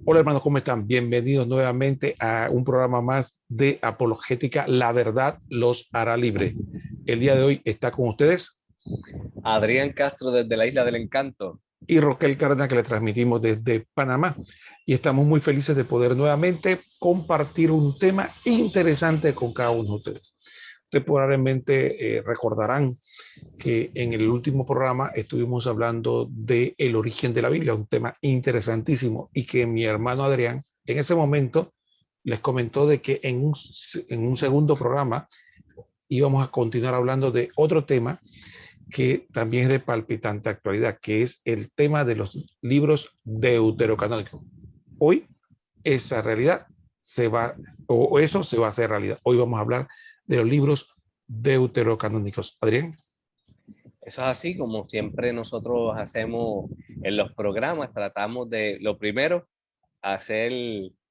Hola hermanos, ¿cómo están? Bienvenidos nuevamente a un programa más de Apologética. La verdad los hará libre. El día de hoy está con ustedes Adrián Castro desde la Isla del Encanto. y Roquel Cárdenas, que le transmitimos desde Panamá. Y estamos muy felices de poder nuevamente compartir un tema interesante con cada uno de ustedes. Ustedes probablemente recordarán que en el último programa estuvimos hablando del origen de la Biblia, un tema interesantísimo, y que mi hermano Adrián en ese momento les comentó de que en un segundo programa íbamos a continuar hablando de otro tema que también es de palpitante actualidad, que es el tema de los libros deuterocanónicos. Hoy esa realidad se va, o eso se va a hacer realidad. Hoy vamos a hablar de los libros deuterocanónicos. Adrián. Eso es así como siempre nosotros hacemos en los programas, tratamos de, lo primero, hacer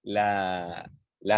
la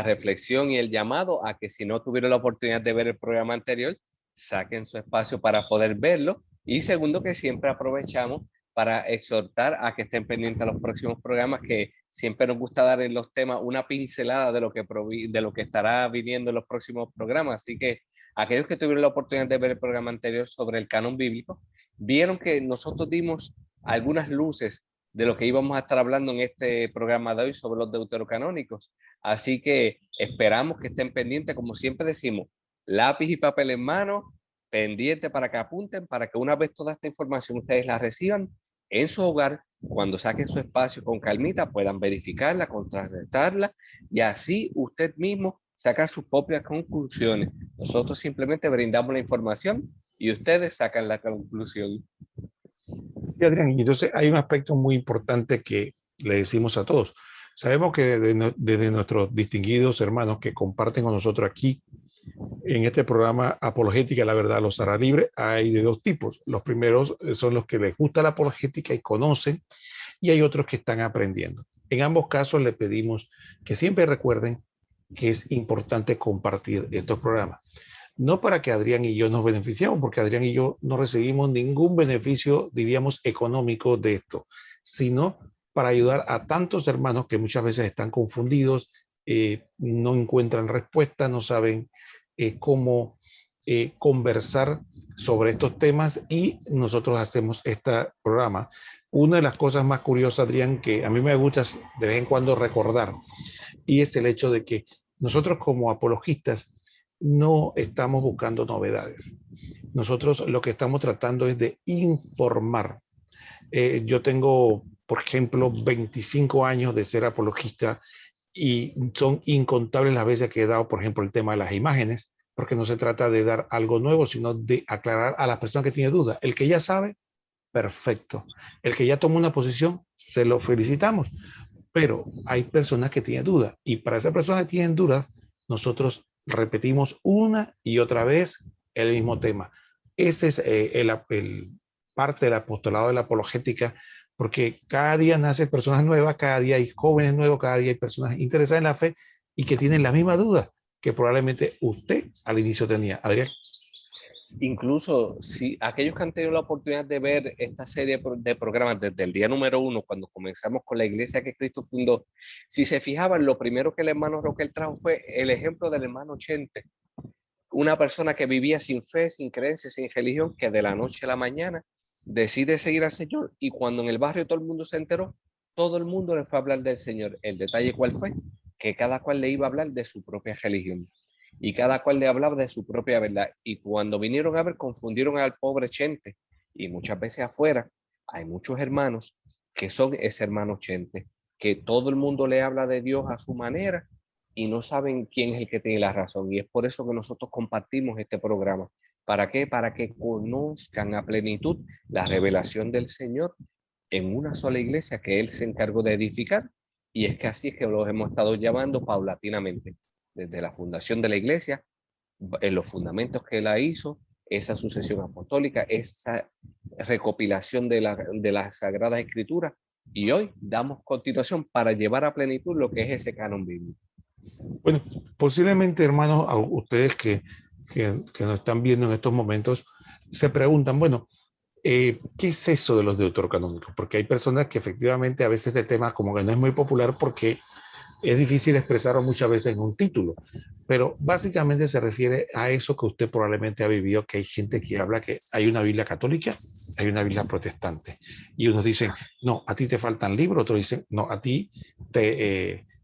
reflexión y el llamado a que si no tuvieron la oportunidad de ver el programa anterior, saquen su espacio para poder verlo. Y segundo, que siempre aprovechamos para exhortar a que estén pendientes a los próximos programas, que siempre nos gusta dar en los temas una pincelada de lo que estará viniendo en los próximos programas. Así que aquellos que tuvieron la oportunidad de ver el programa anterior sobre el canon bíblico, vieron que nosotros dimos algunas luces de lo que íbamos a estar hablando en este programa de hoy sobre los deuterocanónicos. Así que esperamos que estén pendientes, como siempre decimos, lápiz y papel en mano, pendiente para que apunten, para que una vez toda esta información ustedes la reciban en su hogar, cuando saquen su espacio con calmita, puedan verificarla, contrarrestarla y así usted mismo sacar sus propias conclusiones. Nosotros simplemente brindamos la información y ustedes sacan la conclusión. Sí, Adrián, y entonces hay un aspecto muy importante que le decimos a todos. Sabemos que desde nuestros distinguidos hermanos que comparten con nosotros aquí en este programa Apologética, la verdad los hará libre, hay de dos tipos. Los primeros son los que les gusta la apologética y conocen, y hay otros que están aprendiendo. En ambos casos le pedimos que siempre recuerden que es importante compartir estos programas. No para que Adrián y yo nos beneficiemos, porque Adrián y yo no recibimos ningún beneficio, diríamos, económico de esto, sino para ayudar a tantos hermanos que muchas veces están confundidos, no encuentran respuesta, no saben cómo conversar sobre estos temas, y nosotros hacemos este programa. Una de las cosas más curiosas, Adrián, que a mí me gusta de vez en cuando recordar, y es el hecho de que nosotros como apologistas no estamos buscando novedades. Nosotros lo que estamos tratando es de informar. Yo tengo, por ejemplo, 25 años de ser apologista y son incontables las veces que he dado, por ejemplo, el tema de las imágenes, porque no se trata de dar algo nuevo, sino de aclarar a las personas que tienen dudas. El que ya sabe, perfecto. El que ya tomó una posición, se lo felicitamos. Pero hay personas que tienen dudas, y para esas personas que tienen dudas, nosotros repetimos una y otra vez el mismo tema. Ese es el parte del apostolado de la apologética, porque cada día nacen personas nuevas, cada día hay jóvenes nuevos, cada día hay personas interesadas en la fe y que tienen la misma duda que probablemente usted al inicio tenía. Adrián. Incluso si aquellos que han tenido la oportunidad de ver esta serie de programas desde el día número 1, cuando comenzamos con la iglesia que Cristo fundó, si se fijaban, lo primero que el hermano Roquel trajo fue el ejemplo del hermano Chente, una persona que vivía sin fe, sin creencia, sin religión, que de la noche a la mañana decide seguir al Señor, y cuando en el barrio todo el mundo se enteró, todo el mundo le fue a hablar del Señor. El detalle, ¿cuál fue? Que cada cual le iba a hablar de su propia religión y cada cual le hablaba de su propia verdad, y cuando vinieron a ver, confundieron al pobre Chente. Y muchas veces afuera hay muchos hermanos que son ese hermano Chente, que todo el mundo le habla de Dios a su manera y no saben quién es el que tiene la razón. Y es por eso que nosotros compartimos este programa. ¿Para qué? Para que conozcan a plenitud la revelación del Señor en una sola iglesia que Él se encargó de edificar. Y es que así es que los hemos estado llamando paulatinamente, desde la fundación de la iglesia, en los fundamentos que la hizo, esa sucesión apostólica, esa recopilación de la Sagrada Escritura. Y hoy damos continuación para llevar a plenitud lo que es ese canon bíblico. Bueno, posiblemente, hermanos, a ustedes que nos están viendo en estos momentos, se preguntan, bueno, ¿Qué es eso de los deuterocanónicos? Porque hay personas que efectivamente a veces este tema como que no es muy popular porque es difícil expresarlo muchas veces en un título, pero básicamente se refiere a eso que usted probablemente ha vivido, que hay gente que habla que hay una Biblia católica, hay una Biblia protestante, y unos dicen, no, a ti te faltan libros, otros dicen, no, a ti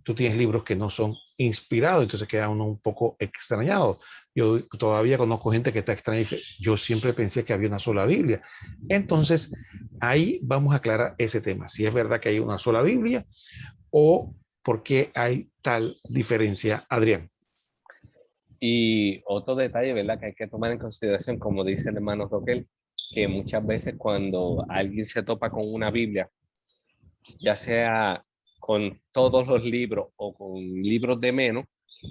tú tienes libros que no son inspirados, entonces queda uno un poco extrañado. Yo todavía conozco gente que está extrañada y dice, yo siempre pensé que había una sola Biblia. Entonces, ahí vamos a aclarar ese tema, si es verdad que hay una sola Biblia o por qué hay tal diferencia, Adrián. Y otro detalle, ¿verdad? Que hay que tomar en consideración, como dice el hermano Roquel, que muchas veces cuando alguien se topa con una Biblia, ya sea con todos los libros o con libros de menos,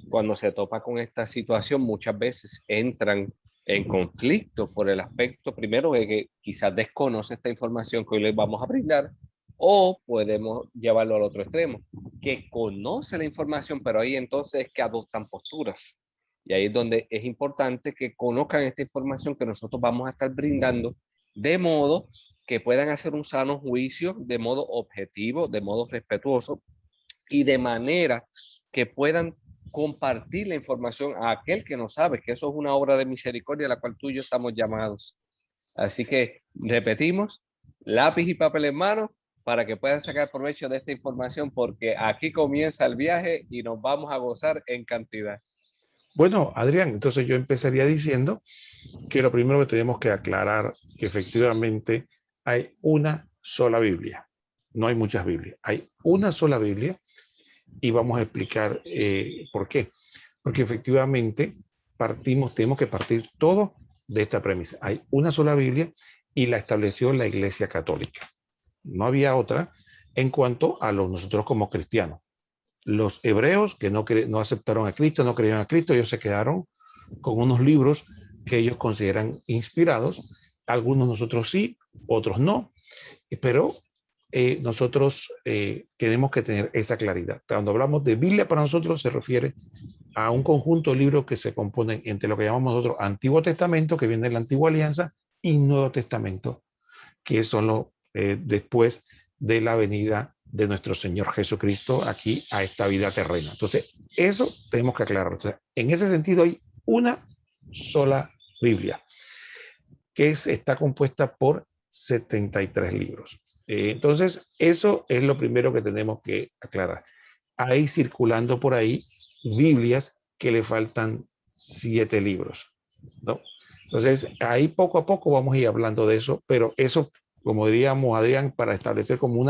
cuando se topa con esta situación, muchas veces entran en conflicto por el aspecto, primero, de que quizás desconoce esta información que hoy les vamos a brindar, o podemos llevarlo al otro extremo, que conoce la información, pero ahí entonces es que adoptan posturas. Y ahí es donde es importante que conozcan esta información que nosotros vamos a estar brindando, de modo que puedan hacer un sano juicio de modo objetivo, de modo respetuoso y de manera que puedan compartir la información a aquel que no sabe, que eso es una obra de misericordia a la cual tú y yo estamos llamados. Así que repetimos, lápiz y papel en mano para que puedan sacar provecho de esta información, porque aquí comienza el viaje y nos vamos a gozar en cantidad. Bueno, Adrián, entonces yo empezaría diciendo que lo primero que tenemos que aclarar que efectivamente hay una sola Biblia. No hay muchas Biblias. Hay una sola Biblia y vamos a explicar por qué. Porque efectivamente tenemos que partir todo de esta premisa. Hay una sola Biblia y la estableció la Iglesia Católica. No había otra en cuanto a nosotros como cristianos. Los hebreos que no aceptaron a Cristo, no creyeron a Cristo, ellos se quedaron con unos libros que ellos consideran inspirados. Algunos nosotros sí, otros no, pero nosotros tenemos que tener esa claridad. Cuando hablamos de Biblia, para nosotros se refiere a un conjunto de libros que se componen entre lo que llamamos nosotros Antiguo Testamento, que viene de la Antigua Alianza, y Nuevo Testamento, que son los después de la venida de nuestro Señor Jesucristo aquí a esta vida terrena. Entonces, eso tenemos que aclarar. O sea, en ese sentido, hay una sola Biblia que está compuesta por 73 libros. Entonces, eso es lo primero que tenemos que aclarar. Hay circulando por ahí Biblias que le faltan 7 libros, ¿no? Entonces, ahí poco a poco vamos a ir hablando de eso, pero eso, como diríamos, Adrián, para establecer como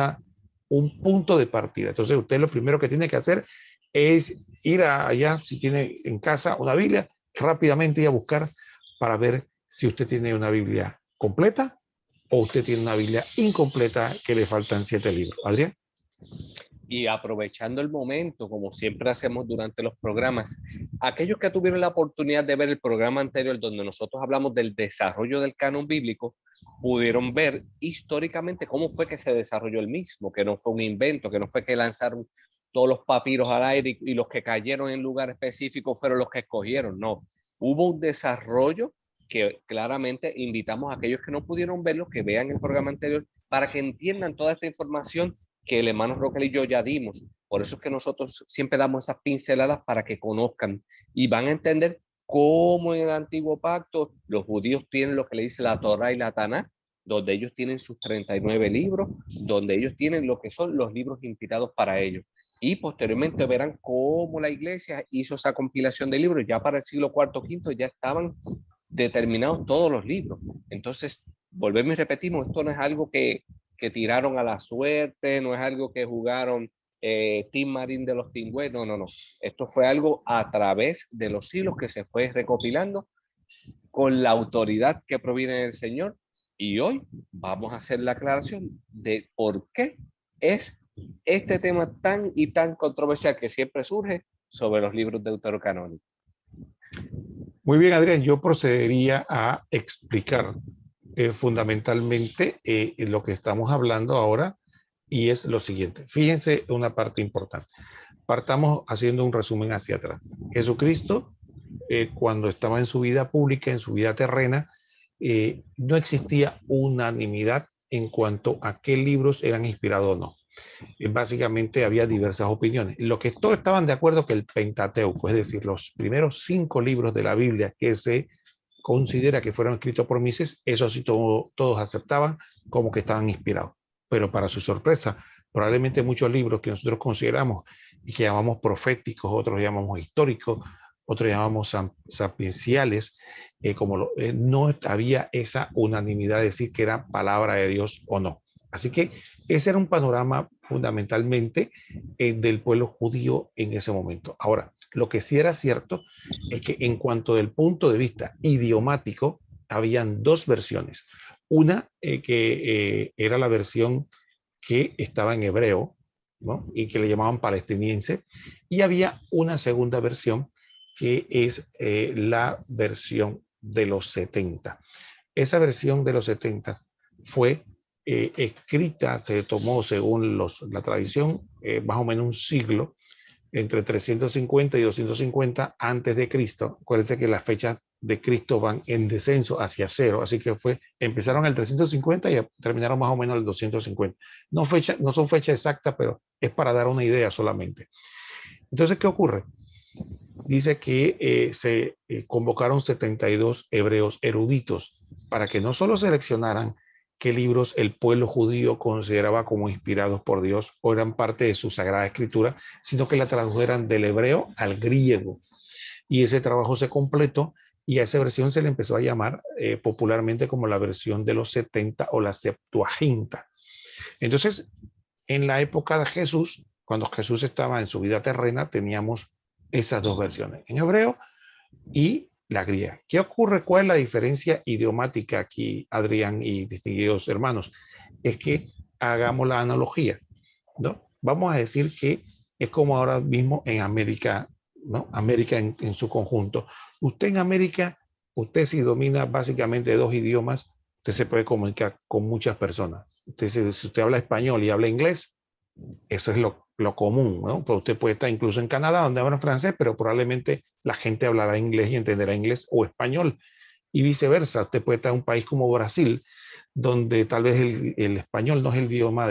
un punto de partida. Entonces, usted lo primero que tiene que hacer es ir allá, si tiene en casa una Biblia, rápidamente ir a buscar para ver si usted tiene una Biblia completa o usted tiene una Biblia incompleta que le faltan 7 libros. Adrián. Y aprovechando el momento, como siempre hacemos durante los programas, aquellos que tuvieron la oportunidad de ver el programa anterior donde nosotros hablamos del desarrollo del canon bíblico, pudieron ver históricamente cómo fue que se desarrolló el mismo, que no fue un invento, que no fue que lanzaron todos los papiros al aire y los que cayeron en lugar específico fueron los que escogieron, no. Hubo un desarrollo que claramente invitamos a aquellos que no pudieron verlo, que vean el programa anterior para que entiendan toda esta información que el hermano Roquel y yo ya dimos. Por eso es que nosotros siempre damos esas pinceladas para que conozcan y van a entender cómo en el antiguo pacto los judíos tienen lo que le dice la Torá y la Taná, donde ellos tienen sus 39 libros, donde ellos tienen lo que son los libros inspirados para ellos. Y posteriormente verán cómo la iglesia hizo esa compilación de libros. Ya para el siglo IV, V ya estaban determinados todos los libros. Entonces, volvemos y repetimos, esto no es algo que tiraron a la suerte, no es algo que jugaron Team Marín de los Tingües, no, no, no. Esto fue algo a través de los siglos que se fue recopilando con la autoridad que proviene del Señor. Y hoy vamos a hacer la aclaración de por qué es este tema tan y tan controversial que siempre surge sobre los libros deuterocanónicos. Muy bien, Adrián, yo procedería a explicar fundamentalmente lo que estamos hablando ahora y es lo siguiente. Fíjense una parte importante. Partamos haciendo un resumen hacia atrás. Jesucristo, cuando estaba en su vida pública, en su vida terrena, no existía unanimidad en cuanto a qué libros eran inspirados o no. Básicamente había diversas opiniones. Lo que todos estaban de acuerdo que el Pentateuco, es decir, los primeros 5 libros de la Biblia que se considera que fueron escritos por Moisés, eso sí todos aceptaban como que estaban inspirados. Pero para su sorpresa, probablemente muchos libros que nosotros consideramos y que llamamos proféticos, otros llamamos históricos, otros llamamos sapienciales, no había esa unanimidad de decir que era palabra de Dios o no. Así que ese era un panorama fundamentalmente del pueblo judío en ese momento. Ahora, lo que sí era cierto es que en cuanto del punto de vista idiomático, habían 2 versiones. Una que era la versión que estaba en hebreo, ¿no? Y que le llamaban palestiniense, y había una segunda versión que es la versión de los 70. Esa versión de los 70 fue escrita, se tomó según la tradición, más o menos un siglo, entre 350 y 250 antes de Cristo. Acuérdense que las fechas de Cristo van en descenso hacia cero, así que empezaron el 350 y terminaron más o menos el 250. No son fechas exactas, pero es para dar una idea solamente. Entonces, ¿qué ocurre? Dice que se convocaron 72 hebreos eruditos para que no solo seleccionaran qué libros el pueblo judío consideraba como inspirados por Dios o eran parte de su sagrada escritura, sino que la tradujeran del hebreo al griego. Y ese trabajo se completó y a esa versión se le empezó a llamar popularmente como la versión de los 70 o la Septuaginta. Entonces, en la época de Jesús, cuando Jesús estaba en su vida terrena, teníamos esas 2 versiones, en hebreo y la griega. ¿Qué ocurre? ¿Cuál es la diferencia idiomática aquí, Adrián y distinguidos hermanos? Es que hagamos la analogía, ¿no? Vamos a decir que es como ahora mismo en América, ¿no? América en su conjunto. Usted en América, usted si domina básicamente 2 idiomas, usted se puede comunicar con muchas personas. Si usted habla español y habla inglés, eso es lo común, ¿no? Pues usted puede estar incluso en Canadá, donde hablan francés, pero probablemente la gente hablará inglés y entenderá inglés o español. Y viceversa, usted puede estar en un país como Brasil, donde tal vez el español no es el idioma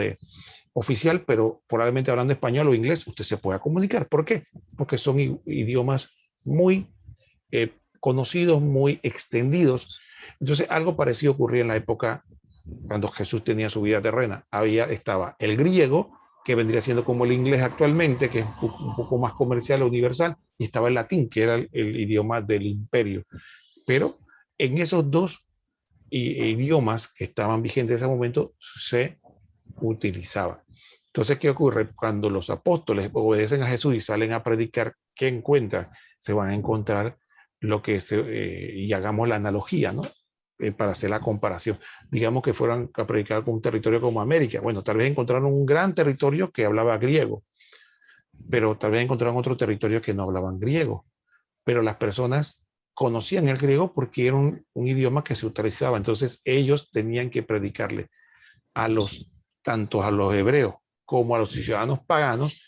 oficial, pero probablemente hablando español o inglés, usted se pueda comunicar. ¿Por qué? Porque son idiomas muy conocidos, muy extendidos. Entonces, algo parecido ocurría en la época cuando Jesús tenía su vida terrena. Estaba el griego, que vendría siendo como el inglés actualmente, que es un poco más comercial o universal, y estaba el latín, que era el idioma del imperio. Pero en esos 2 idiomas que estaban vigentes en ese momento se utilizaban. Entonces, ¿qué ocurre? Cuando los apóstoles obedecen a Jesús y salen a predicar, ¿qué encuentran? Se van a encontrar y hagamos la analogía, ¿no? Para hacer la comparación. Digamos que fueran a predicar con un territorio como América. Bueno, tal vez encontraron un gran territorio que hablaba griego, pero tal vez encontraron otro territorio que no hablaban griego. Pero las personas conocían el griego porque era un idioma que se utilizaba. Entonces ellos tenían que predicarle tanto a los hebreos como a los ciudadanos paganos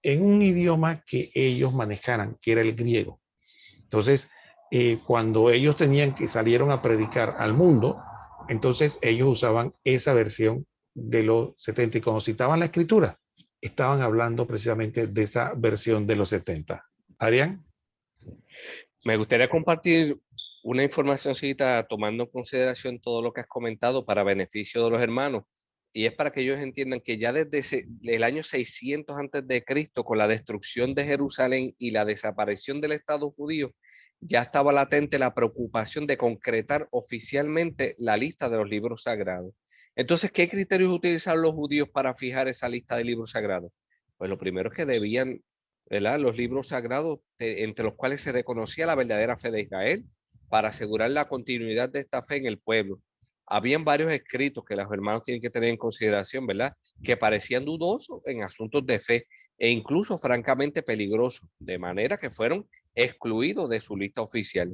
en un idioma que ellos manejaran, que era el griego. Entonces, cuando ellos salieron a predicar al mundo, entonces ellos usaban esa versión de los 70 y cuando citaban la escritura, estaban hablando precisamente de esa versión de los 70. Adrián. Me gustaría compartir una informacióncita tomando en consideración todo lo que has comentado para beneficio de los hermanos. Y es para que ellos entiendan que ya desde el año 600 antes de Cristo, con la destrucción de Jerusalén y la desaparición del Estado judío, ya estaba latente la preocupación de concretar oficialmente la lista de los libros sagrados. Entonces, ¿qué criterios utilizaron los judíos para fijar esa lista de libros sagrados? Pues lo primero es que debían, ¿verdad?, los libros sagrados entre los cuales se reconocía la verdadera fe de Israel para asegurar la continuidad de esta fe en el pueblo. Habían varios escritos que los hermanos tienen que tener en consideración, ¿verdad?, que parecían dudosos en asuntos de fe e incluso francamente peligrosos, de manera que fueron excluidos de su lista oficial.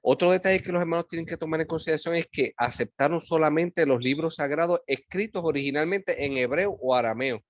Otro detalle que los hermanos tienen que tomar en consideración es que aceptaron solamente los libros sagrados escritos originalmente en hebreo o arameo.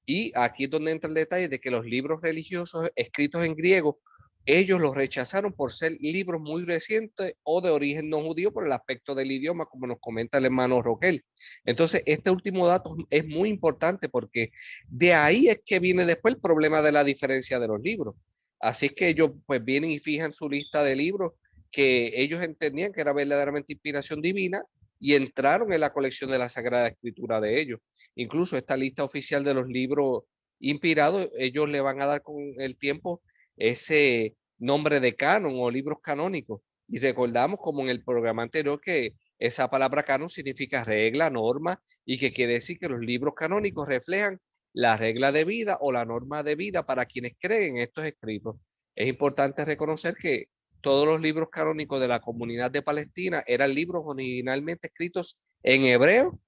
Y aquí es donde entra el detalle de que los libros religiosos escritos en griego ellos los rechazaron por ser libros muy recientes o de origen no judío por el aspecto del idioma, como nos comenta el hermano Roquel. Entonces, este último dato es muy importante porque de ahí es que viene después el problema de la diferencia de los libros. Así que ellos pues vienen y fijan su lista de libros que ellos entendían que era verdaderamente inspiración divina y entraron en la colección de la Sagrada Escritura de ellos. Incluso esta lista oficial de los libros inspirados, ellos le van a dar con el tiempo ese nombre de canon o libros canónicos. Y recordamos como en el programa anterior que esa palabra canon significa regla, norma, y que quiere decir que los libros canónicos reflejan la regla de vida o la norma de vida para quienes creen estos escritos. Es importante reconocer que todos los libros canónicos de la comunidad de Palestina eran libros originalmente escritos en hebreo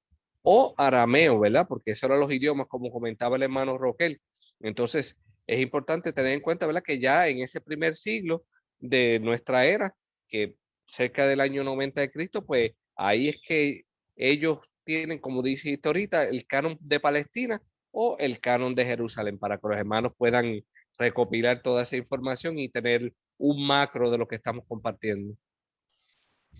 o arameo, ¿verdad? Porque esos eran los idiomas, como comentaba el hermano Roquel. Entonces, es importante tener en cuenta, ¿verdad? Que ya en ese primer siglo de nuestra era, que cerca del año 90 de Cristo, pues ahí es que ellos tienen, como dice ahorita, el canon de Palestina o el canon de Jerusalén, para que los hermanos puedan recopilar toda esa información y tener un macro de lo que estamos compartiendo.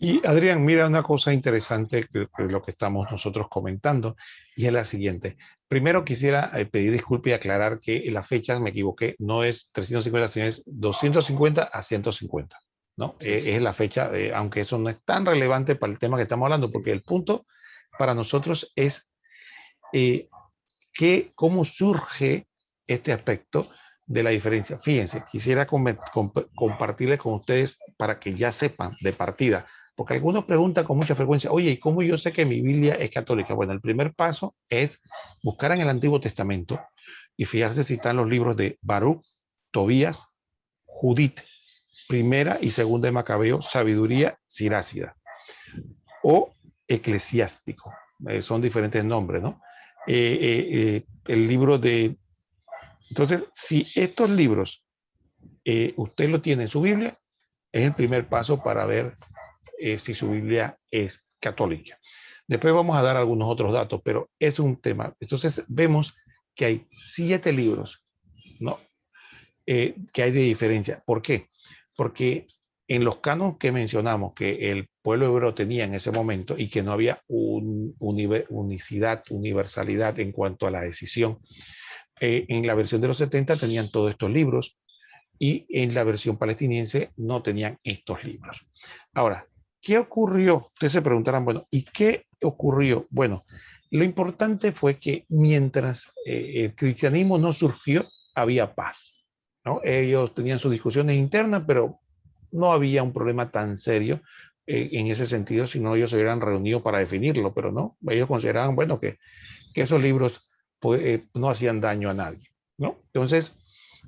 Y Adrián, mira una cosa interesante que lo que estamos nosotros comentando, y es la siguiente. Primero quisiera pedir disculpas y aclarar que la fecha me equivoqué, no es 350, sino es 250 a 150, ¿no? Sí, Es la fecha, aunque eso no es tan relevante para el tema que estamos hablando, porque el punto para nosotros es cómo surge este aspecto de la diferencia. Fíjense, quisiera compartirles con ustedes para que ya sepan de partida, porque algunos preguntan con mucha frecuencia, oye, ¿y cómo yo sé que mi Biblia es católica? Bueno, el primer paso es buscar en el Antiguo Testamento y fijarse si están los libros de Baruch, Tobías, Judith, Primera y Segunda de Macabeo, Sabiduría Sirácida o Eclesiástico. Son diferentes nombres, ¿no? El libro de... Entonces, si estos libros usted lo tiene en su Biblia, es el primer paso para ver si su Biblia es católica. Después vamos a dar algunos otros datos, pero es un tema. Entonces vemos que hay 7 libros, ¿no? Que hay de diferencia. ¿Por qué? Porque en los cánones que mencionamos que el pueblo hebreo tenía en ese momento y que no había unicidad, universalidad en cuanto a la decisión, en la versión de los 70 tenían todos estos libros y en la versión palestiniense no tenían estos libros. Ahora, ¿qué ocurrió? Ustedes se preguntarán, bueno, ¿y qué ocurrió? Bueno, lo importante fue que mientras el cristianismo no surgió, había paz, ¿no? Ellos tenían sus discusiones internas, pero no había un problema tan serio en ese sentido, sino ellos se hubieran reunido para definirlo, pero no, ellos consideraban, bueno, que esos libros pues, no hacían daño a nadie, ¿no? Entonces,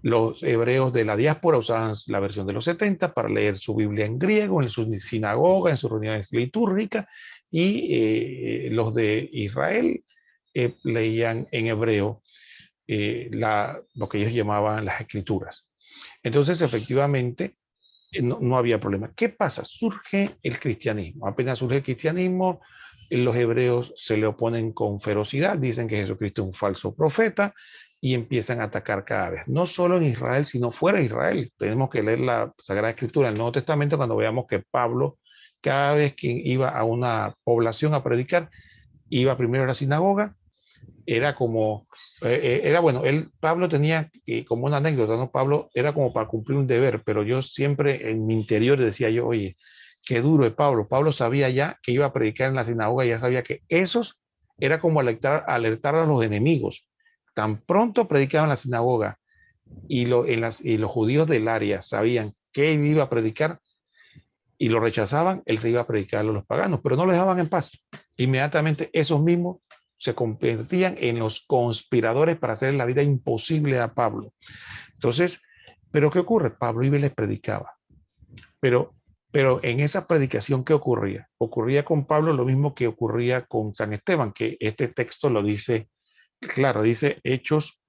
los hebreos de la diáspora usaban la versión de los 70 para leer su Biblia en griego, en su sinagoga, en sus reuniones litúrgicas, y los de Israel leían en hebreo lo que ellos llamaban las escrituras. Entonces, efectivamente, no había problema. ¿Qué pasa? Surge el cristianismo. Apenas surge el cristianismo, los hebreos se le oponen con ferocidad, dicen que Jesucristo es un falso profeta y empiezan a atacar cada vez. No solo en Israel, sino fuera de Israel. Tenemos que leer la Sagrada Escritura, el Nuevo Testamento, cuando veamos que Pablo, cada vez que iba a una población a predicar, iba primero a la sinagoga. Era como, era bueno, Pablo tenía como una anécdota, ¿no? Pablo era como para cumplir un deber, pero yo siempre en mi interior decía yo, oye, qué duro es Pablo. Pablo sabía ya que iba a predicar en la sinagoga, ya sabía que esos era como alertar a los enemigos. Tan pronto predicaban en la sinagoga y los judíos del área sabían que él iba a predicar y lo rechazaban, él se iba a predicar a los paganos, pero no lo dejaban en paz. Inmediatamente esos mismos se convertían en los conspiradores para hacer la vida imposible a Pablo. Entonces, ¿pero qué ocurre? Pablo iba y les predicaba. Pero, pero en esa predicación, ¿qué ocurría? Ocurría con Pablo lo mismo que ocurría con San Esteban, que este texto lo dice, claro, dice Hechos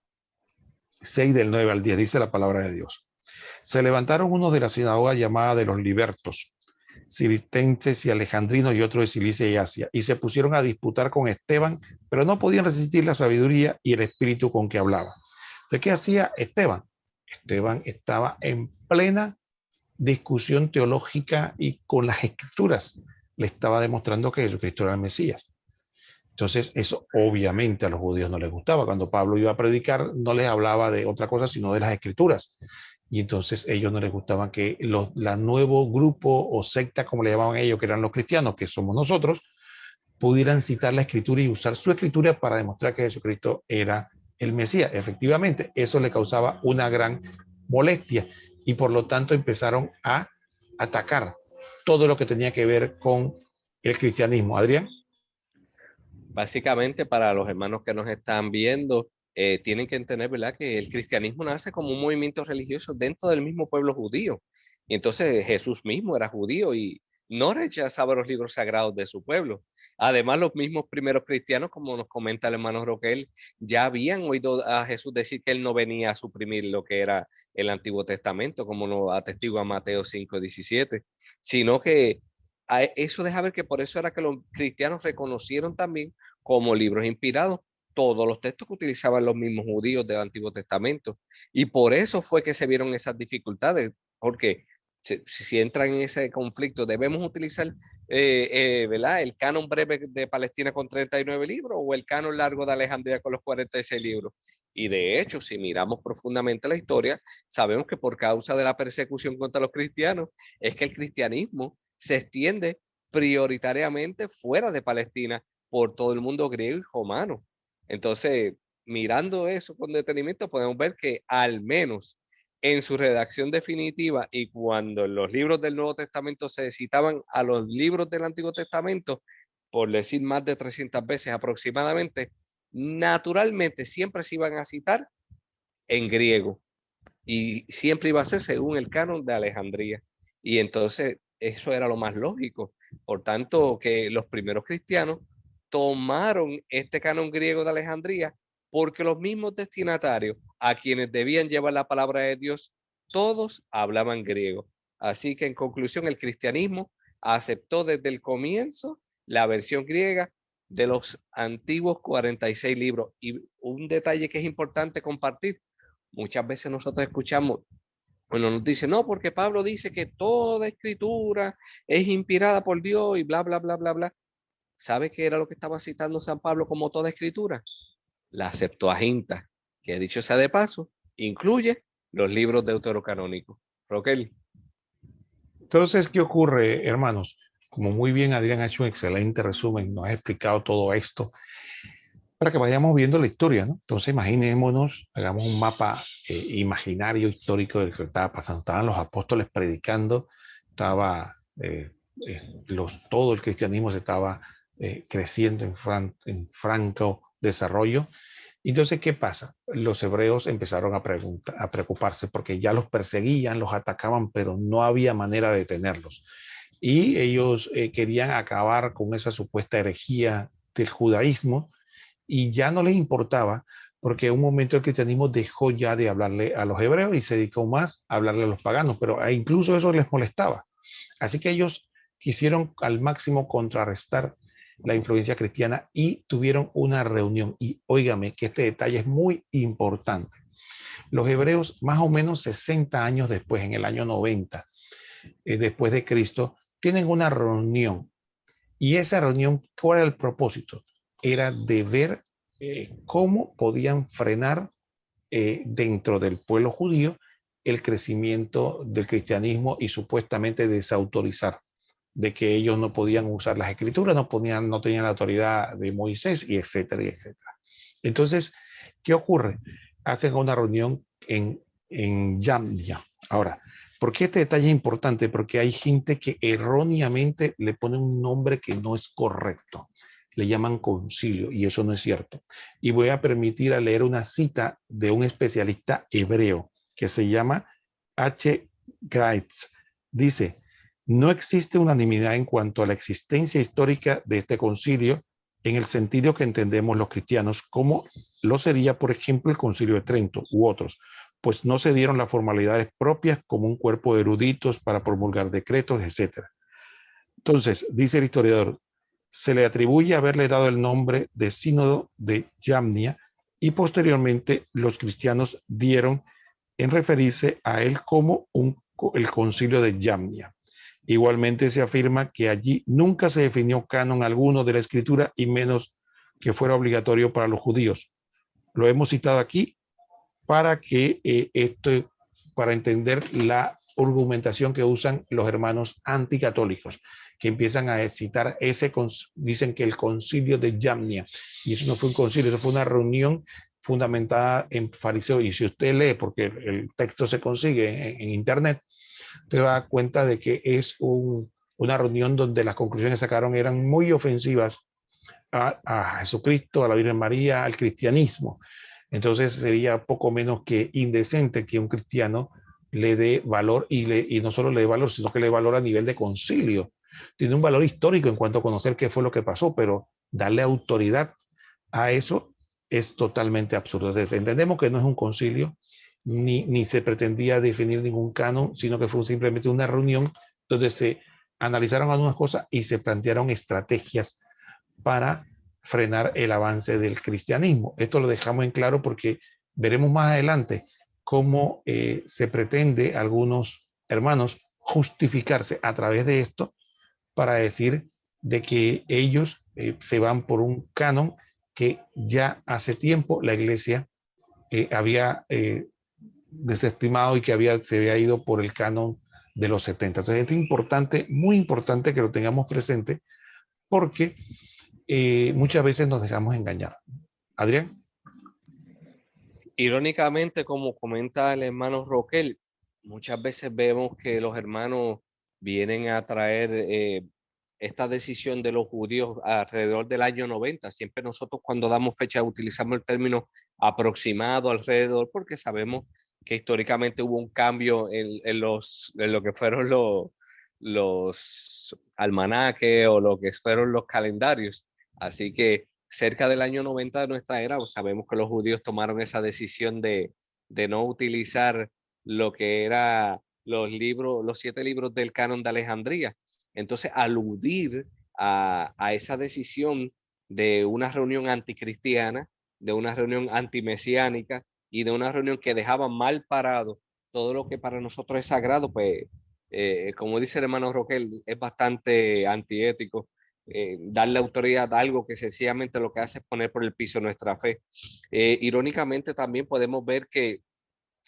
6 del 9 al 10, dice la palabra de Dios. Se levantaron unos de la sinagoga llamada de los libertos, silistenses y alejandrinos y otros de Cilicia y Asia, y se pusieron a disputar con Esteban, pero no podían resistir la sabiduría y el espíritu con que hablaba. ¿De qué hacía Esteban? Esteban estaba en plena discusión teológica y con las escrituras le estaba demostrando que Jesucristo era el Mesías. Entonces, eso obviamente a los judíos no les gustaba. Cuando Pablo iba a predicar, no les hablaba de otra cosa, sino de las escrituras. Y entonces ellos no les gustaban que la nuevo grupo o secta, como le llamaban ellos, que eran los cristianos, que somos nosotros, pudieran citar la escritura y usar su escritura para demostrar que Jesucristo era el Mesías. Efectivamente, eso le causaba una gran molestia y por lo tanto empezaron a atacar todo lo que tenía que ver con el cristianismo. Adrián. Básicamente, para los hermanos que nos están viendo, tienen que entender, ¿verdad?, que el cristianismo nace como un movimiento religioso dentro del mismo pueblo judío. Y entonces Jesús mismo era judío y no rechazaba los libros sagrados de su pueblo. Además, los mismos primeros cristianos, como nos comenta el hermano Roquel, ya habían oído a Jesús decir que él no venía a suprimir lo que era el Antiguo Testamento, como nos atestigua Mateo 5:17, sino que eso deja ver que por eso era que los cristianos reconocieron también como libros inspirados todos los textos que utilizaban los mismos judíos del Antiguo Testamento. Y por eso fue que se vieron esas dificultades, porque si entran en ese conflicto, debemos utilizar ¿verdad?, el canon breve de Palestina con 39 libros o el canon largo de Alejandría con los 46 libros. Y de hecho, si miramos profundamente la historia, sabemos que por causa de la persecución contra los cristianos, es que el cristianismo se extiende prioritariamente fuera de Palestina por todo el mundo griego y romano. Entonces, mirando eso con detenimiento, podemos ver que al menos en su redacción definitiva y cuando los libros del Nuevo Testamento se citaban a los libros del Antiguo Testamento, por decir más de 300 veces aproximadamente, naturalmente siempre se iban a citar en griego y siempre iba a ser según el canon de Alejandría. Y entonces eso era lo más lógico. Por tanto, que los primeros cristianos tomaron este canon griego de Alejandría porque los mismos destinatarios a quienes debían llevar la palabra de Dios, todos hablaban griego. Así que en conclusión, el cristianismo aceptó desde el comienzo la versión griega de los antiguos 46 libros. Y un detalle que es importante compartir, muchas veces nosotros escuchamos, bueno, nos dice, no, porque Pablo dice que toda escritura es inspirada por Dios y bla, bla, bla, bla, bla. ¿Sabe qué era lo que estaba citando San Pablo como toda escritura? La Septuaginta, que dicho sea de paso, incluye los libros deuterocanónicos. Roquel. Entonces, ¿qué ocurre, hermanos? Como muy bien Adrián ha hecho un excelente resumen, nos ha explicado todo esto para que vayamos viendo la historia, ¿no? Entonces, imaginémonos, hagamos un mapa imaginario, histórico de lo que estaba pasando. Estaban los apóstoles predicando, estaba todo el cristianismo se estaba creciendo en franco desarrollo. Entonces, ¿qué pasa? Los hebreos empezaron a preocuparse porque ya los perseguían, los atacaban, pero no había manera de detenerlos. Y ellos querían acabar con esa supuesta herejía del judaísmo y ya no les importaba porque en un momento el cristianismo dejó ya de hablarle a los hebreos y se dedicó más a hablarle a los paganos, pero incluso eso les molestaba. Así que ellos quisieron al máximo contrarrestar la influencia cristiana y tuvieron una reunión. Y óigame que este detalle es muy importante. Los hebreos, más o menos 60 años después, en el año 90, después de Cristo, tienen una reunión. Y esa reunión, ¿cuál era el propósito? Era de ver cómo podían frenar dentro del pueblo judío el crecimiento del cristianismo y supuestamente desautorizar de que ellos no podían usar las escrituras, no tenían la autoridad de Moisés y etcétera, y etcétera. Entonces, ¿qué ocurre? Hacen una reunión en Yamnia. Ahora, ¿por qué este detalle es importante? Porque hay gente que erróneamente le pone un nombre que no es correcto. Le llaman concilio y eso no es cierto. Y voy a permitir a leer una cita de un especialista hebreo que se llama H. Greitz. Dice, no existe unanimidad en cuanto a la existencia histórica de este concilio en el sentido que entendemos los cristianos, como lo sería, por ejemplo, el Concilio de Trento u otros, pues no se dieron las formalidades propias como un cuerpo de eruditos para promulgar decretos, etc. Entonces, dice el historiador, se le atribuye haberle dado el nombre de Sínodo de Yamnia y posteriormente los cristianos dieron en referirse a él como el concilio de Jamnia. Igualmente se afirma que allí nunca se definió canon alguno de la escritura y menos que fuera obligatorio para los judíos. Lo hemos citado aquí para que para entender la argumentación que usan los hermanos anticatólicos, que empiezan a citar dicen que el concilio de Jamnia, y eso no fue un concilio, eso fue una reunión fundamentada en fariseos, y si usted lee, porque el texto se consigue en internet, te da cuenta de que es una reunión donde las conclusiones que sacaron eran muy ofensivas a Jesucristo, a la Virgen María, al cristianismo. Entonces sería poco menos que indecente que un cristiano le dé valor y no solo le dé valor, sino que le dé valor a nivel de concilio. Tiene un valor histórico en cuanto a conocer qué fue lo que pasó, pero darle autoridad a eso es totalmente absurdo. Entonces, entendemos que no es un concilio, ni se pretendía definir ningún canon, sino que fue simplemente una reunión donde se analizaron algunas cosas y se plantearon estrategias para frenar el avance del cristianismo. Esto lo dejamos en claro porque veremos más adelante cómo se pretende algunos hermanos justificarse a través de esto para decir de que ellos se van por un canon que ya hace tiempo la iglesia había desestimado y que se había ido por el canon de los 70. Entonces es importante, muy importante que lo tengamos presente porque muchas veces nos dejamos engañar. Adrián. Irónicamente, como comenta el hermano Roquel, muchas veces vemos que los hermanos vienen a traer esta decisión de los judíos alrededor del año 90. Siempre nosotros cuando damos fecha utilizamos el término aproximado alrededor porque sabemos que históricamente hubo un cambio en lo que fueron los almanaques o lo que fueron los calendarios. Así que cerca del año 90 de nuestra era, sabemos que los judíos tomaron esa decisión de no utilizar lo que era los 7 libros del canon de Alejandría. Entonces, aludir a esa decisión de una reunión anticristiana, de una reunión antimesiánica y de una reunión que dejaba mal parado todo lo que para nosotros es sagrado, pues, como dice el hermano Roquel, es bastante antiético. Darle autoridad a algo que sencillamente lo que hace es poner por el piso nuestra fe. Irónicamente también podemos ver que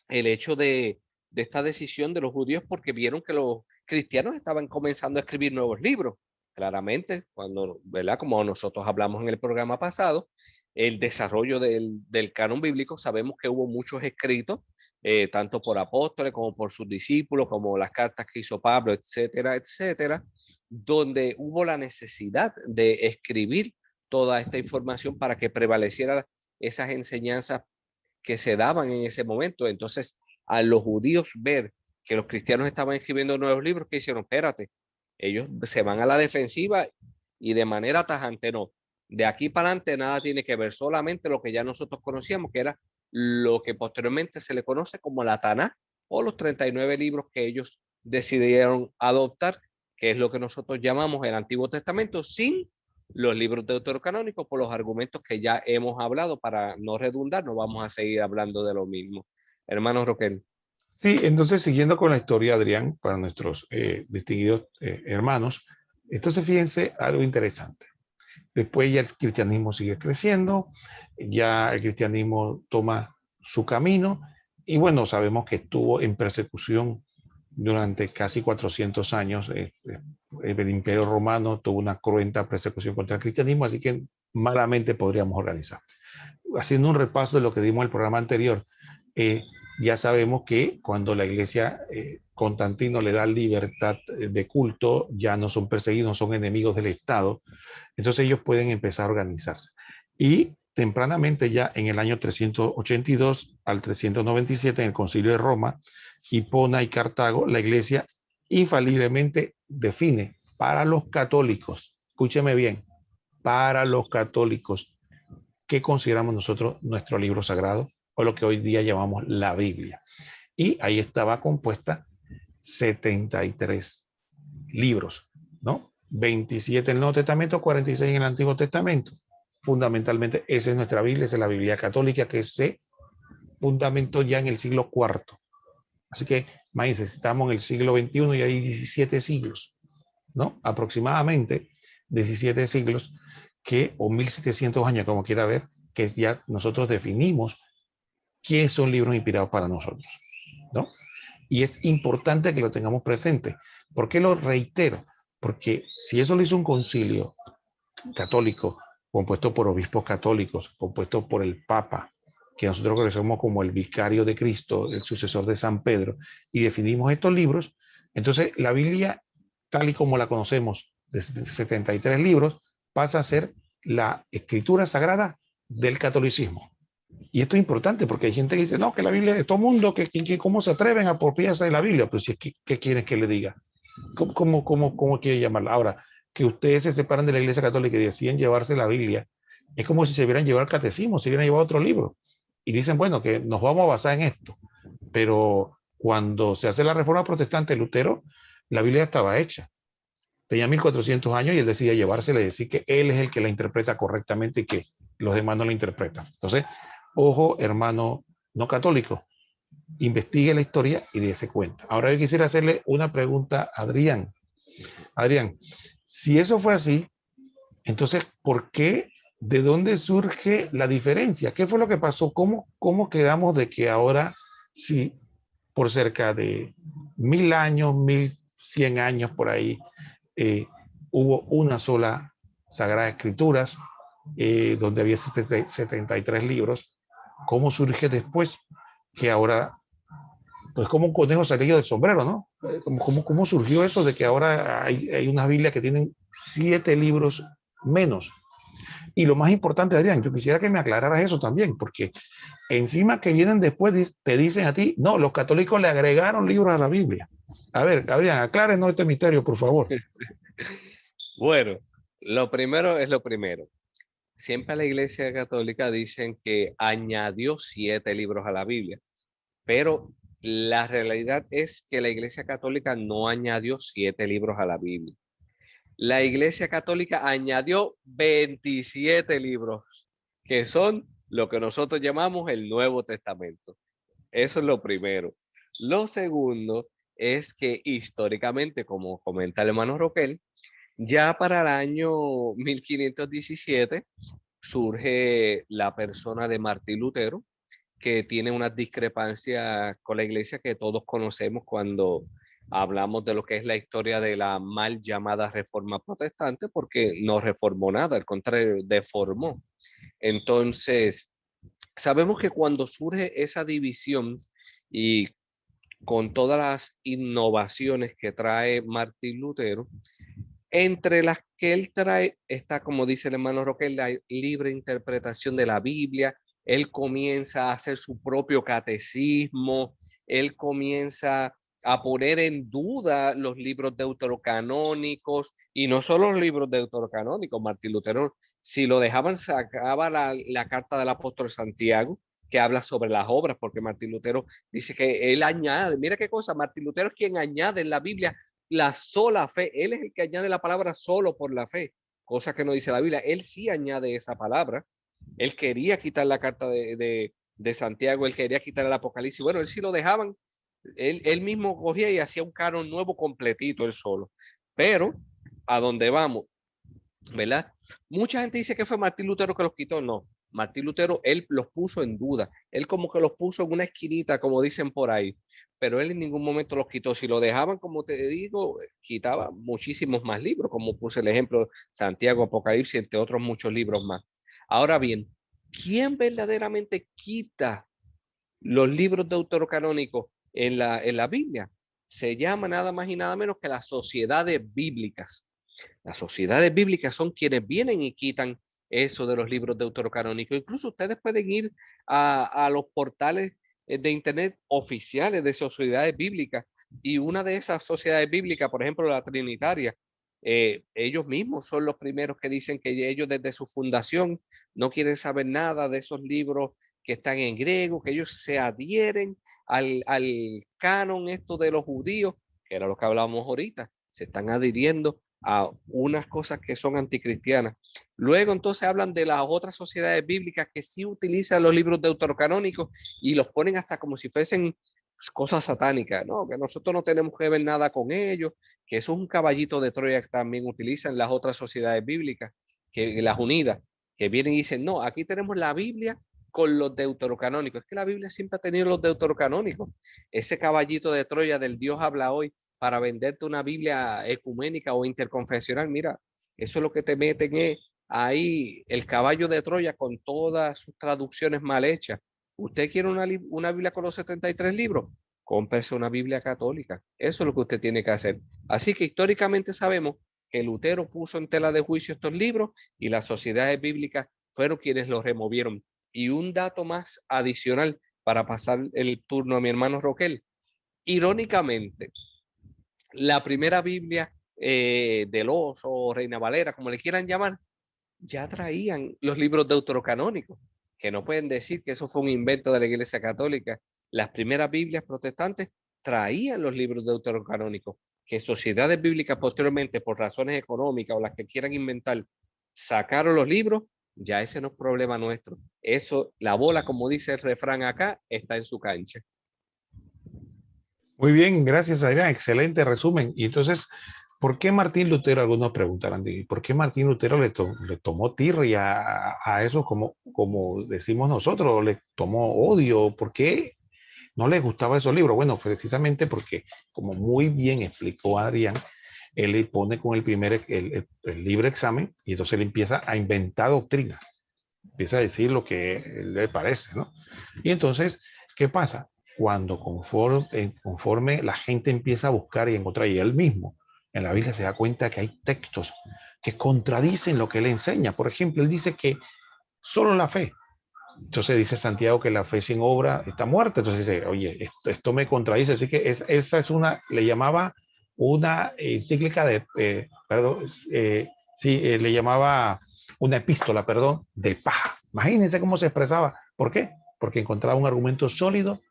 el hecho de esta decisión de los judíos porque vieron que los cristianos estaban comenzando a escribir nuevos libros. Claramente, cuando, ¿verdad? Como nosotros hablamos en el programa pasado, el desarrollo del canon bíblico, sabemos que hubo muchos escritos, tanto por apóstoles como por sus discípulos, como las cartas que hizo Pablo, etcétera, etcétera, donde hubo la necesidad de escribir toda esta información para que prevalecieran esas enseñanzas que se daban en ese momento. Entonces, a los judíos ver que los cristianos estaban escribiendo nuevos libros, que hicieron, espérate, ellos se van a la defensiva y de manera tajante no. De aquí para adelante nada tiene que ver, solamente lo que ya nosotros conocíamos, que era lo que posteriormente se le conoce como la Taná o los 39 libros que ellos decidieron adoptar, que es lo que nosotros llamamos el Antiguo Testamento, sin los libros deuterocanónicos por los argumentos que ya hemos hablado. Para no redundar, no vamos a seguir hablando de lo mismo. Hermano Roquel. Sí, entonces siguiendo con la historia, Adrián, para nuestros distinguidos hermanos, entonces fíjense algo interesante. Después ya el cristianismo sigue creciendo, ya el cristianismo toma su camino y bueno, sabemos que estuvo en persecución durante casi 400 años. El Imperio Romano tuvo una cruenta persecución contra el cristianismo, así que malamente podríamos organizar. Haciendo un repaso de lo que dimos en el programa anterior, ya sabemos que cuando la iglesia Constantino le da libertad de culto, ya no son perseguidos, no son enemigos del Estado, entonces ellos pueden empezar a organizarse. Y tempranamente ya en el año 382 al 397 en el Concilio de Roma, Hipona y Cartago, la iglesia infaliblemente define para los católicos, escúcheme bien, para los católicos, ¿qué consideramos nosotros nuestro libro sagrado o lo que hoy día llamamos la Biblia? Y ahí estaba compuesta 73 libros, ¿no? 27 en el Nuevo Testamento, 46 en el Antiguo Testamento. Fundamentalmente esa es nuestra Biblia, esa es la Biblia católica que se fundamentó ya en el siglo IV Así que, imagínense, estamos en el siglo XXI y hay 17 siglos, ¿no? Aproximadamente 17 siglos o 1700 años, como quiera ver, que ya nosotros definimos quiénes son libros inspirados para nosotros, ¿no? Y es importante que lo tengamos presente. ¿Por qué lo reitero? Porque si eso lo hizo un concilio católico, compuesto por obispos católicos, compuesto por el Papa, que nosotros conocemos como el vicario de Cristo, el sucesor de San Pedro, y definimos estos libros, entonces la Biblia, tal y como la conocemos, de 73 libros, pasa a ser la escritura sagrada del catolicismo. Y esto es importante porque hay gente que dice, no, que la Biblia es de todo mundo, ¿cómo se atreven a apropiarse de la Biblia? Pues si es que, ¿qué quieren que le diga? ¿Cómo quiere llamarla? Ahora, que ustedes se separan de la Iglesia Católica y deciden llevarse la Biblia, es como si se hubieran llevado el catecismo, se hubieran llevado otro libro. Y dicen, bueno, que nos vamos a basar en esto. Pero cuando se hace la reforma protestante de Lutero, la Biblia estaba hecha. Tenía 1400 años y él decía llevársela y decir que él es el que la interpreta correctamente y que los demás no la interpretan. Entonces, ojo, hermano no católico, investigue la historia y dése cuenta. Ahora yo quisiera hacerle una pregunta a Adrián. Adrián, si eso fue así, entonces, ¿por qué? ¿De dónde surge la diferencia? ¿Qué fue lo que pasó? ¿Cómo quedamos de que ahora sí, por cerca de 1000 años, 1100 años por ahí, eh, hubo una sola Sagrada Escrituras, donde había 73 libros? ¿Cómo surge después que ahora, pues como un conejo salido del sombrero, ¿no? ¿Cómo surgió eso de que ahora hay una Biblia que tienen 7 libros menos? Y lo más importante, Adrián, yo quisiera que me aclararas eso también, porque encima que vienen después te dicen a ti, no, los católicos le agregaron libros a la Biblia. A ver, Adrián, aclárenos este misterio, por favor. Bueno, lo primero es lo primero. Siempre la Iglesia Católica dicen que añadió 7 libros a la Biblia, pero la realidad es que la Iglesia Católica no añadió 7 libros a la Biblia. La Iglesia Católica añadió 27 libros, que son lo que nosotros llamamos el Nuevo Testamento. Eso es lo primero. Lo segundo es que históricamente, como comenta el hermano Roquel, ya para el año 1517 surge la persona de Martín Lutero, que tiene unas discrepancias con la iglesia que todos conocemos cuando hablamos de lo que es la historia de la mal llamada reforma protestante, porque no reformó nada, al contrario, deformó. Entonces, sabemos que cuando surge esa división y con todas las innovaciones que trae Martín Lutero, entre las que él trae está, como dice el hermano Roque, la libre interpretación de la Biblia. Él comienza a hacer su propio catecismo, él comienza a poner en duda los libros deuterocanónicos, y no solo los libros deuterocanónicos. Martín Lutero, si lo dejaban, sacaba la carta del apóstol Santiago, que habla sobre las obras, porque Martín Lutero dice que él añade, mira qué cosa, Martín Lutero es quien añade en la Biblia la sola fe. Él es el que añade la palabra solo por la fe, cosa que no dice la Biblia. Él sí añade esa palabra. Él quería quitar la carta de Santiago, él quería quitar el Apocalipsis. Bueno, él sí lo dejaban. Él mismo cogía y hacía un canon nuevo completito, él solo. Pero, ¿a dónde vamos? ¿Verdad? Mucha gente dice que fue Martín Lutero que los quitó. No, Martín Lutero, él los puso en duda. Él como que los puso en una esquinita, como dicen por ahí, pero él en ningún momento los quitó. Si lo dejaban, como te digo, quitaba muchísimos más libros, como puse el ejemplo, Santiago, Apocalipsis, entre otros muchos libros más. Ahora bien, ¿quién verdaderamente quita los libros deuterocanónicos en la Biblia? Se llama nada más y nada menos que las sociedades bíblicas. Las sociedades bíblicas son quienes vienen y quitan eso de los libros deuterocanónicos. Incluso ustedes pueden ir a los portales de internet oficiales de sociedades bíblicas, y una de esas sociedades bíblicas, por ejemplo, la Trinitaria, ellos mismos son los primeros que dicen que ellos desde su fundación no quieren saber nada de esos libros que están en griego, que ellos se adhieren al canon esto de los judíos, que era lo que hablábamos ahorita, se están adhiriendo a unas cosas que son anticristianas. Luego entonces hablan de las otras sociedades bíblicas que sí utilizan los libros deuterocanónicos y los ponen hasta como si fuesen cosas satánicas, no, que nosotros no tenemos que ver nada con ellos, que eso es un caballito de Troya que también utilizan las otras sociedades bíblicas, que las unidas, que vienen y dicen, no, aquí tenemos la Biblia con los deuterocanónicos. Es que la Biblia siempre ha tenido los deuterocanónicos. Ese caballito de Troya del Dios habla hoy para venderte una Biblia ecuménica o interconfesional, mira, eso es lo que te meten ahí el caballo de Troya con todas sus traducciones mal hechas. ¿Usted quiere una Biblia con los 73 libros? Cómprese una Biblia católica. Eso es lo que usted tiene que hacer. Así que históricamente sabemos que Lutero puso en tela de juicio estos libros y las sociedades bíblicas fueron quienes los removieron. Y un dato más adicional para pasar el turno a mi hermano Roquel. Irónicamente, la primera Biblia del Oso o Reina Valera, como le quieran llamar, ya traían los libros deuterocanónicos, que no pueden decir que eso fue un invento de la Iglesia Católica. Las primeras Biblias protestantes traían los libros deuterocanónicos, que sociedades bíblicas posteriormente, por razones económicas o las que quieran inventar, sacaron los libros, ya ese no es problema nuestro. Eso, la bola, como dice el refrán acá, está en su cancha. Muy bien, gracias Adrián, excelente resumen. Y entonces, ¿por qué Martín Lutero? Algunos preguntarán, ¿por qué Martín Lutero le tomó tirria a eso como decimos nosotros? ¿Le tomó odio? ¿Por qué no le gustaba esos libros? Bueno, precisamente porque, como muy bien explicó Adrián, él le pone con el libre examen y entonces él empieza a inventar doctrina. Empieza a decir lo que le parece, ¿no? Y entonces, ¿qué pasa? Cuando conforme la gente empieza a buscar y encontrar, y él mismo en la Biblia se da cuenta que hay textos que contradicen lo que él enseña. Por ejemplo, él dice que solo la fe. Entonces dice Santiago que la fe sin obra está muerta. Entonces dice, oye, esto me contradice. Así que esa es le llamaba una encíclica perdón, le llamaba una epístola, perdón, de paja. Imagínense cómo se expresaba. ¿Por qué? Porque encontraba un argumento sólido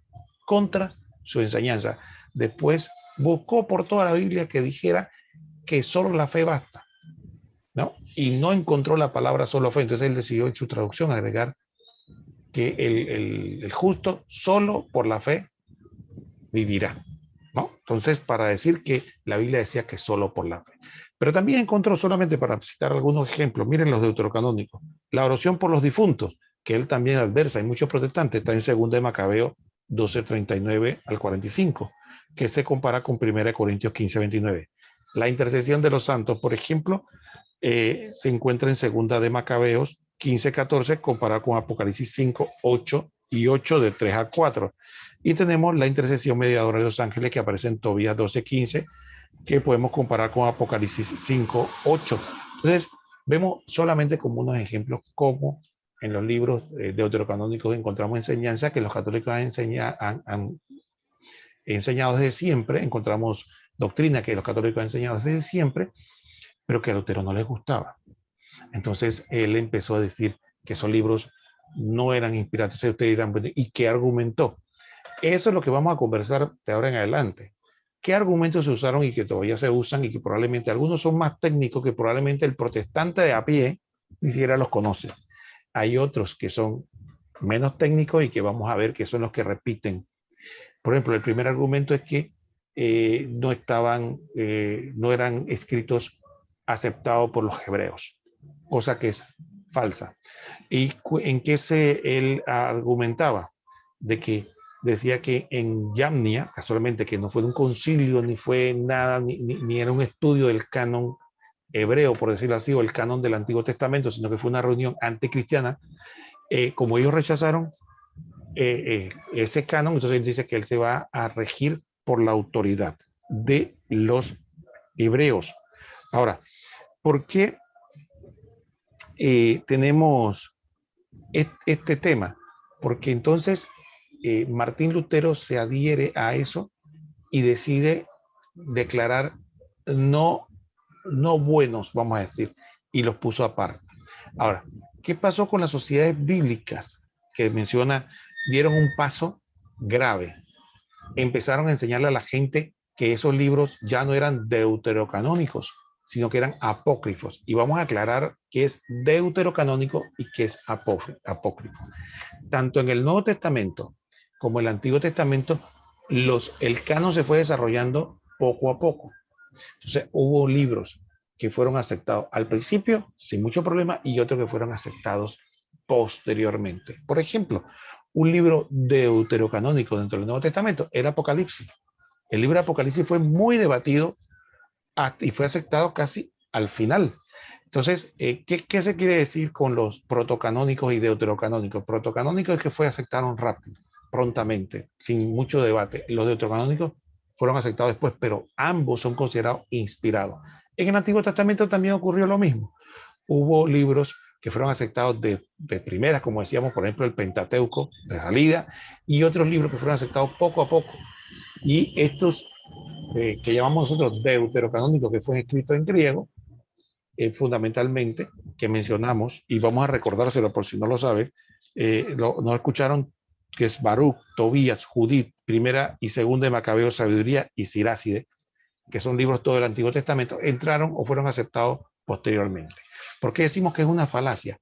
contra su enseñanza. Después buscó por toda la Biblia que dijera que solo la fe basta, ¿no? Y no encontró la palabra solo fe. Entonces él decidió en su traducción agregar que el justo solo por la fe vivirá, ¿no? Entonces, para decir que la Biblia decía que solo por la fe. Pero también encontró, solamente para citar algunos ejemplos, miren los deuterocanónicos, la oración por los difuntos, que él también adversa, hay muchos protestantes, está en 2 de Macabeo 12:39 al 45, que se compara con 1 Corintios 15:29. La intercesión de los santos, por ejemplo, se encuentra en 2 de Macabeos 15:14, comparado con Apocalipsis 5:8 y 8 de 3 a 4. Y tenemos la intercesión mediadora de los ángeles que aparece en Tobías 12:15, que podemos comparar con Apocalipsis 5:8. Entonces, vemos solamente como unos ejemplos cómo en los libros deuterocanónicos encontramos enseñanza que los católicos han enseñado desde siempre, encontramos doctrina que los católicos han enseñado desde siempre, pero que a Lutero no les gustaba. Entonces él empezó a decir que esos libros no eran inspirados. Entonces ustedes dirán, ¿y qué argumentó? Eso es lo que vamos a conversar de ahora en adelante. ¿Qué argumentos se usaron y que todavía se usan y que probablemente algunos son más técnicos que probablemente el protestante de a pie ni siquiera los conoce? Hay otros que son menos técnicos y que vamos a ver que son los que repiten. Por ejemplo, el primer argumento es que no eran escritos aceptados por los hebreos, cosa que es falsa. ¿Y en qué él argumentaba? De que decía que en Yamnia, casualmente que no fue un concilio, ni fue nada, ni era un estudio del canon hebreo, por decirlo así, o el canon del Antiguo Testamento, sino que fue una reunión anticristiana, como ellos rechazaron ese canon, entonces él dice que él se va a regir por la autoridad de los hebreos. Ahora, ¿por qué tenemos este tema? Porque entonces Martín Lutero se adhiere a eso y decide declarar no buenos, vamos a decir, y los puso aparte. Ahora, ¿qué pasó con las sociedades bíblicas que menciona? Dieron un paso grave. Empezaron a enseñarle a la gente que esos libros ya no eran deuterocanónicos, sino que eran apócrifos. Y vamos a aclarar qué es deuterocanónico y qué es apócrifo. Tanto en el Nuevo Testamento como en el Antiguo Testamento el canon se fue desarrollando poco a poco. Entonces hubo libros que fueron aceptados al principio sin mucho problema y otros que fueron aceptados posteriormente. Por ejemplo, un libro deuterocanónico dentro del Nuevo Testamento era Apocalipsis. El libro de Apocalipsis fue muy debatido y fue aceptado casi al final. Entonces, ¿qué se quiere decir con los protocanónicos y deuterocanónicos? Protocanónicos es que fue aceptaron rápido, prontamente, sin mucho debate. Los deuterocanónicos fueron aceptados después, pero ambos son considerados inspirados. En el Antiguo Testamento también ocurrió lo mismo. Hubo libros que fueron aceptados de primeras, como decíamos, por ejemplo, el Pentateuco de salida, y otros libros que fueron aceptados poco a poco. Y estos que llamamos nosotros deuterocanónicos, que fue escrito en griego, fundamentalmente, que mencionamos, y vamos a recordárselo por si no lo sabe, no escucharon, que es Baruch, Tobías, Judith, primera y segunda de Macabeo, Sabiduría y Siráside, que son libros todo del Antiguo Testamento, entraron o fueron aceptados posteriormente. ¿Por qué decimos que es una falacia?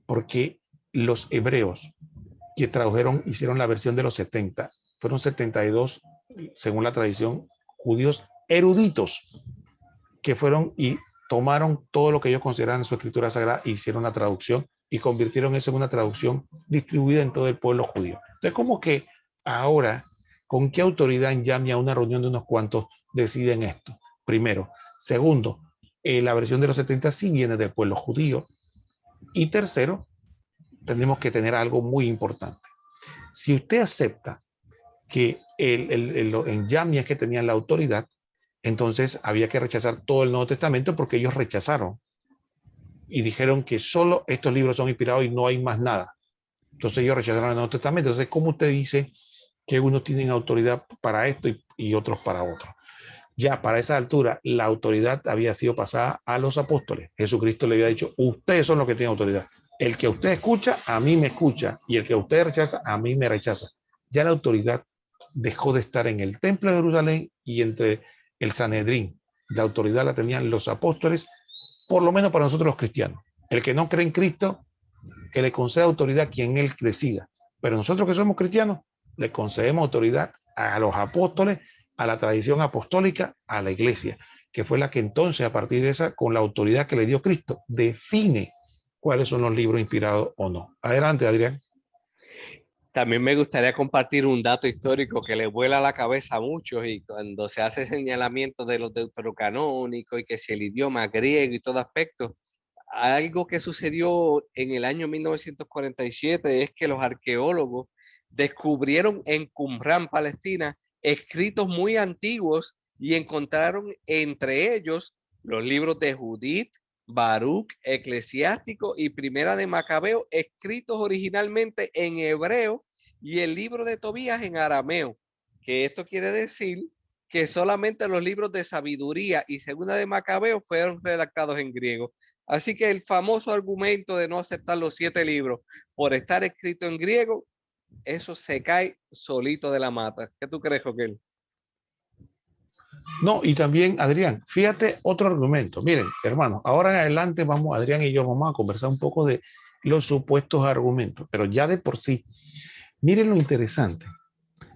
Porque los hebreos que tradujeron, hicieron la versión de los 70, fueron 72, según la tradición, judíos eruditos, que fueron y tomaron todo lo que ellos consideraban en su escritura sagrada e hicieron la traducción y convirtieron eso en una traducción distribuida en todo el pueblo judío. Entonces, como que ahora, ¿con qué autoridad en Yami a una reunión de unos cuantos deciden esto? Primero. Segundo, la versión de los 70 sí viene del pueblo judío. Y tercero, tenemos que tener algo muy importante. Si usted acepta que en Yami es que tenían la autoridad, entonces había que rechazar todo el Nuevo Testamento porque ellos rechazaron y dijeron que solo estos libros son inspirados y no hay más nada. Entonces ellos rechazaron el Nuevo Testamento. Entonces, ¿cómo usted dice que unos tienen autoridad para esto y otros para otro? Ya para esa altura, la autoridad había sido pasada a los apóstoles. Jesucristo le había dicho, ustedes son los que tienen autoridad. El que usted escucha, a mí me escucha. Y el que usted rechaza, a mí me rechaza. Ya la autoridad dejó de estar en el templo de Jerusalén y entre el Sanedrín. La autoridad la tenían los apóstoles, por lo menos para nosotros los cristianos. El que no cree en Cristo, que le conceda autoridad a quien él decida. Pero nosotros que somos cristianos, le concedemos autoridad a los apóstoles, a la tradición apostólica, a la iglesia, que fue la que entonces, a partir de esa, con la autoridad que le dio Cristo, define cuáles son los libros inspirados o no. Adelante, Adrián. También me gustaría compartir un dato histórico que le vuela la cabeza a muchos y cuando se hace señalamiento de los deuterocanónicos y que si el idioma griego y todo aspecto, algo que sucedió en el año 1947 es que los arqueólogos descubrieron en Qumran, Palestina, escritos muy antiguos y encontraron entre ellos los libros de Judith, Baruch, Eclesiástico y Primera de Macabeo, escritos originalmente en hebreo y el libro de Tobías en arameo, que esto quiere decir que solamente los libros de Sabiduría y Segunda de Macabeo fueron redactados en griego. Así que el famoso argumento de no aceptar los 7 libros por estar escrito en griego, eso se cae solito de la mata. ¿Qué tú crees, Joaquín? No, y también, Adrián, fíjate otro argumento. Miren, hermanos, ahora en adelante vamos, Adrián y yo vamos a conversar un poco de los supuestos argumentos, pero ya de por sí, miren lo interesante,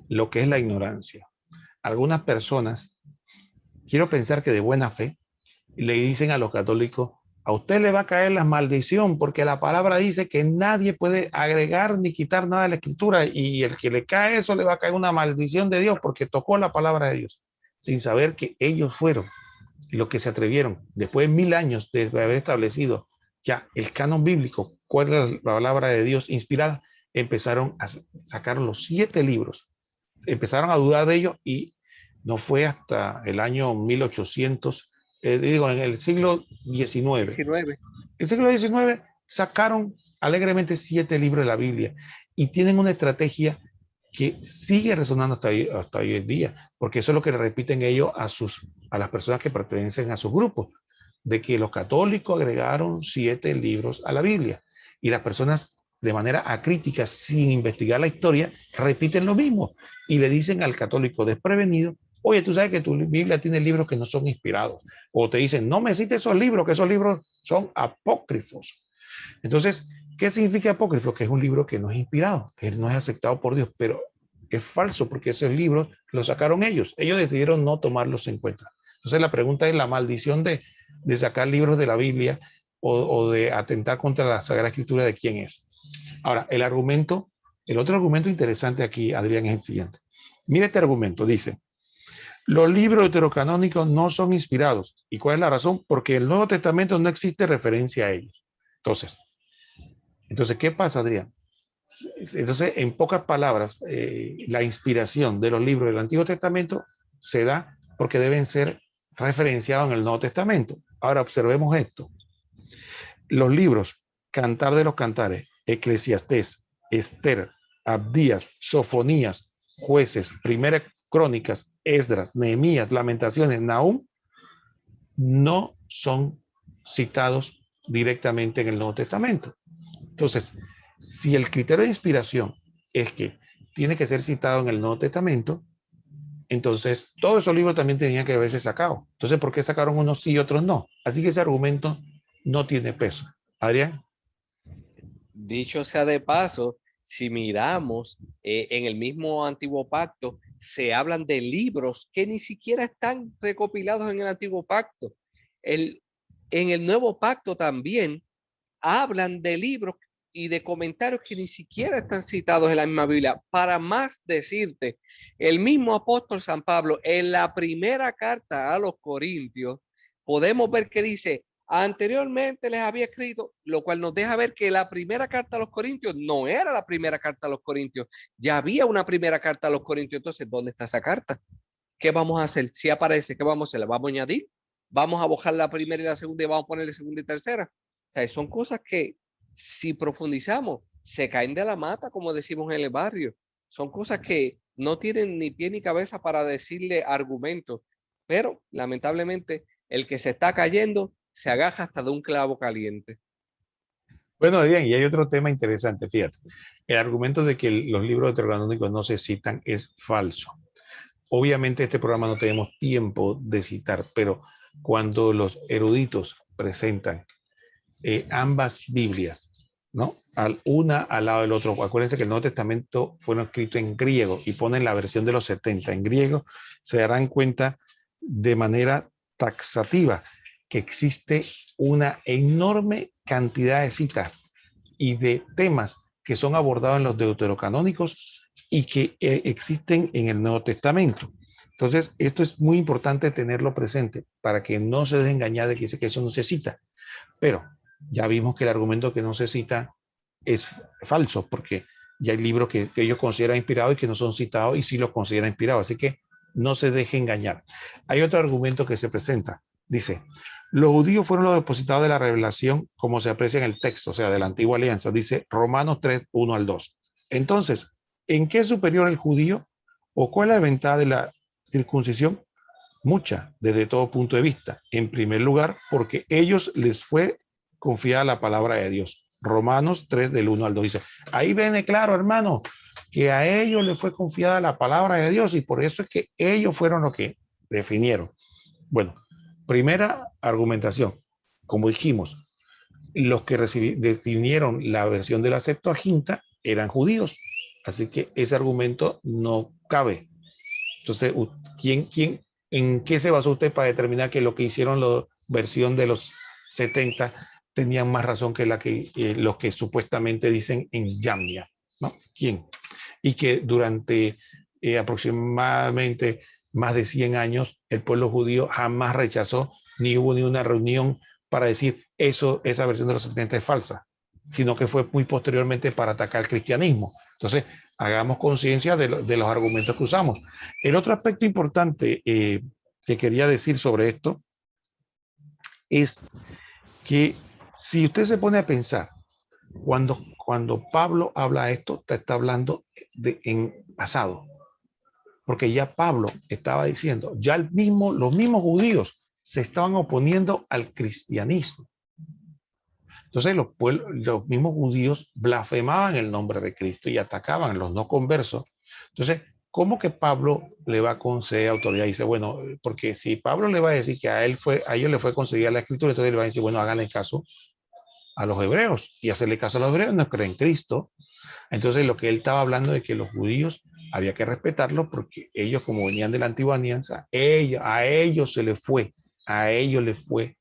lo que es la ignorancia. Algunas personas, quiero pensar que de buena fe, le dicen a los católicos, a usted le va a caer la maldición porque la palabra dice que nadie puede agregar ni quitar nada de la escritura y el que le cae eso le va a caer una maldición de Dios porque tocó la palabra de Dios, sin saber que ellos fueron los que se atrevieron, después de 1000 años de haber establecido ya el canon bíblico, cuál es la palabra de Dios inspirada, empezaron a sacar los 7 libros, empezaron a dudar de ellos y no fue hasta el año 1800, digo, en el siglo XIX. 19. El siglo XIX sacaron alegremente 7 libros de la Biblia y tienen una estrategia que sigue resonando hasta hoy en día, porque eso es lo que repiten ellos a las personas que pertenecen a sus grupos, de que los católicos agregaron 7 libros a la Biblia y las personas de manera acrítica, sin investigar la historia, repiten lo mismo y le dicen al católico desprevenido, oye, tú sabes que tu Biblia tiene libros que no son inspirados, o te dicen, no me cites esos libros, que esos libros son apócrifos. Entonces, ¿qué significa apócrifo? Que es un libro que no es inspirado, que no es aceptado por Dios, pero es falso porque esos libros los sacaron ellos. Ellos decidieron no tomarlos en cuenta. Entonces la pregunta es la maldición de sacar libros de la Biblia o de atentar contra la Sagrada Escritura, ¿de quién es? Ahora, el otro argumento interesante aquí, Adrián, es el siguiente. Mira este argumento, dice, los libros deuterocanónicos no son inspirados. ¿Y cuál es la razón? Porque en el Nuevo Testamento no existe referencia a ellos. Entonces, ¿qué pasa, Adrián? Entonces, en pocas palabras, la inspiración de los libros del Antiguo Testamento se da porque deben ser referenciados en el Nuevo Testamento. Ahora, observemos esto. Los libros Cantar de los Cantares, Eclesiastés, Esther, Abdías, Sofonías, Jueces, Primera Crónicas, Esdras, Nehemías, Lamentaciones, Nahum, no son citados directamente en el Nuevo Testamento. Entonces, si el criterio de inspiración es que tiene que ser citado en el Nuevo Testamento, entonces todos esos libros también tenían que haberse sacado. Entonces, ¿por qué sacaron unos sí y otros no? Así que ese argumento no tiene peso. Adrián. Dicho sea de paso, si miramos en el mismo Antiguo Pacto, se hablan de libros que ni siquiera están recopilados en el Antiguo Pacto. En el Nuevo Pacto también hablan de libros y de comentarios que ni siquiera están citados en la misma Biblia. Para más decirte, el mismo apóstol San Pablo, en la primera carta a los Corintios, podemos ver que dice, anteriormente les había escrito, lo cual nos deja ver que la primera carta a los Corintios no era la primera carta a los Corintios, ya había una primera carta a los Corintios. Entonces, ¿dónde está esa carta? ¿Qué vamos a hacer? Si aparece, ¿qué vamos a hacer? ¿La vamos a añadir? ¿Vamos a bajar la primera y la segunda y vamos a ponerle segunda y tercera? O sea, son cosas que si profundizamos, se caen de la mata, como decimos en el barrio. Son cosas que no tienen ni pie ni cabeza para decirle argumentos, pero lamentablemente el que se está cayendo se agaja hasta de un clavo caliente. Bueno, Adrián, y hay otro tema interesante, fíjate. El argumento de que los libros deuterocanónicos no se citan es falso. Obviamente este programa no tenemos tiempo de citar, pero cuando los eruditos presentan ambas Biblias, ¿no? Una al lado del otro. Acuérdense que el Nuevo Testamento fue escrito en griego y ponen la versión de los 70 en griego, se darán cuenta de manera taxativa que existe una enorme cantidad de citas y de temas que son abordados en los deuterocanónicos y que existen en el Nuevo Testamento. Entonces, esto es muy importante tenerlo presente para que no se deje engañar de que dice que eso no se cita. Pero ya vimos que el argumento que no se cita es falso, porque ya hay libros que ellos consideran inspirados y que no son citados y sí los consideran inspirados. Así que no se deje engañar. Hay otro argumento que se presenta. Dice, los judíos fueron los depositados de la revelación como se aprecia en el texto, o sea, de la antigua alianza. Dice Romanos 3, 1 al 2. Entonces, ¿en qué es superior el judío? ¿O cuál es la ventaja de la circuncisión? Mucha, desde todo punto de vista. En primer lugar, porque ellos les fue confiada la palabra de Dios. Romanos 3, del 1 al 2 dice, ahí viene claro, hermano, que a ellos les fue confiada la palabra de Dios y por eso es que ellos fueron los que definieron. Bueno, primera argumentación, como dijimos, los que definieron la versión de la Septuaginta eran judíos, así que ese argumento no cabe. Entonces, ¿en qué se basó usted para determinar que lo que hicieron la versión de los 70 tenían más razón que los que supuestamente dicen en Yamnia? ¿No? ¿Quién? Y que durante aproximadamente más de 100 años el pueblo judío jamás rechazó ni hubo ni una reunión para decir esa versión de los 70 es falsa, sino que fue muy posteriormente para atacar el cristianismo. Entonces, hagamos conciencia de los argumentos que usamos. El otro aspecto importante que quería decir sobre esto es que si usted se pone a pensar, cuando Pablo habla de esto, está hablando en pasado, porque ya Pablo estaba diciendo, ya los mismos judíos se estaban oponiendo al cristianismo. Entonces los mismos judíos blasfemaban el nombre de Cristo y atacaban a los no conversos. Entonces, ¿cómo que Pablo le va a conceder autoridad? Y dice, bueno, porque si Pablo le va a decir que a ellos le fue concedida la escritura, entonces le va a decir, bueno, háganle caso a los hebreos y hacerle caso a los hebreos, no creen en Cristo. Entonces, lo que él estaba hablando de que los judíos había que respetarlo porque ellos, como venían de la antigua alianza, a ellos les fue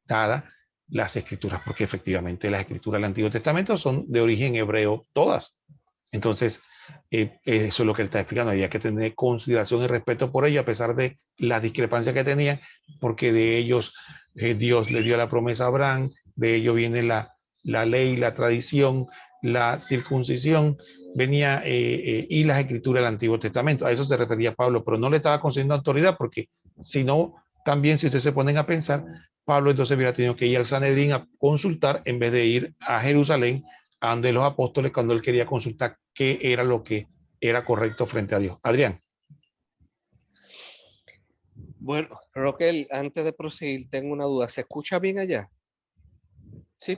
dada las escrituras, porque efectivamente las escrituras del Antiguo Testamento son de origen hebreo todas. Entonces, eso es lo que él está explicando. Había que tener consideración y respeto por ellos, a pesar de las discrepancias que tenían, porque de ellos Dios le dio la promesa a Abraham, de ellos viene la ley, la tradición, la circuncisión, venía y las escrituras del Antiguo Testamento. A eso se refería Pablo, pero no le estaba concediendo autoridad, porque si no, también si ustedes se ponen a pensar, Pablo entonces hubiera tenido que ir al Sanedrín a consultar en vez de ir a Jerusalén de los apóstoles cuando él quería consultar qué era lo que era correcto frente a Dios. Adrián. Bueno, Roquel, antes de proseguir, tengo una duda. ¿Se escucha bien allá? Sí,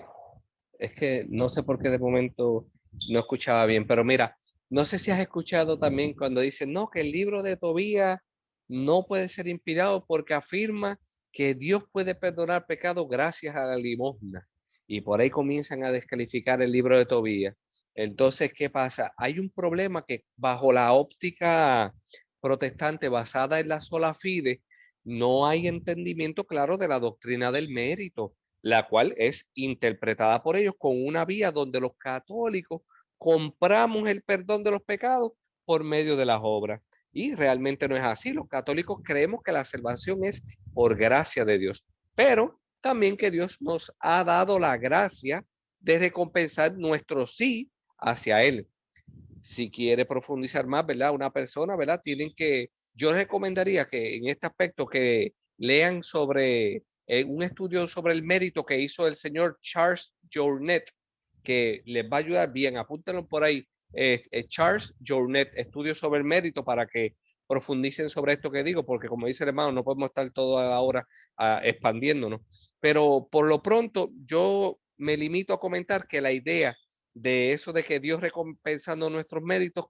es que no sé por qué de momento no escuchaba bien, pero mira, no sé si has escuchado también cuando dicen, no, que el libro de Tobías no puede ser inspirado porque afirma que Dios puede perdonar pecados gracias a la limosna. Y por ahí comienzan a descalificar el libro de Tobías. Entonces, ¿qué pasa? Hay un problema que bajo la óptica protestante basada en la sola fide, no hay entendimiento claro de la doctrina del mérito, la cual es interpretada por ellos con una vía donde los católicos compramos el perdón de los pecados por medio de las obras. Y realmente no es así. Los católicos creemos que la salvación es por gracia de Dios, pero también que Dios nos ha dado la gracia de recompensar nuestro sí hacia Él. Si quiere profundizar más, ¿verdad? Una persona, ¿verdad? Yo recomendaría que en este aspecto que lean sobre un estudio sobre el mérito que hizo el señor Charles Journet, que les va a ayudar bien, apúntenlo por ahí, Charles Journet, estudio sobre el mérito para que profundicen sobre esto que digo, porque como dice el hermano, no podemos estar todo ahora expandiéndonos. Pero por lo pronto, yo me limito a comentar que la idea de eso de que Dios recompensando nuestros méritos,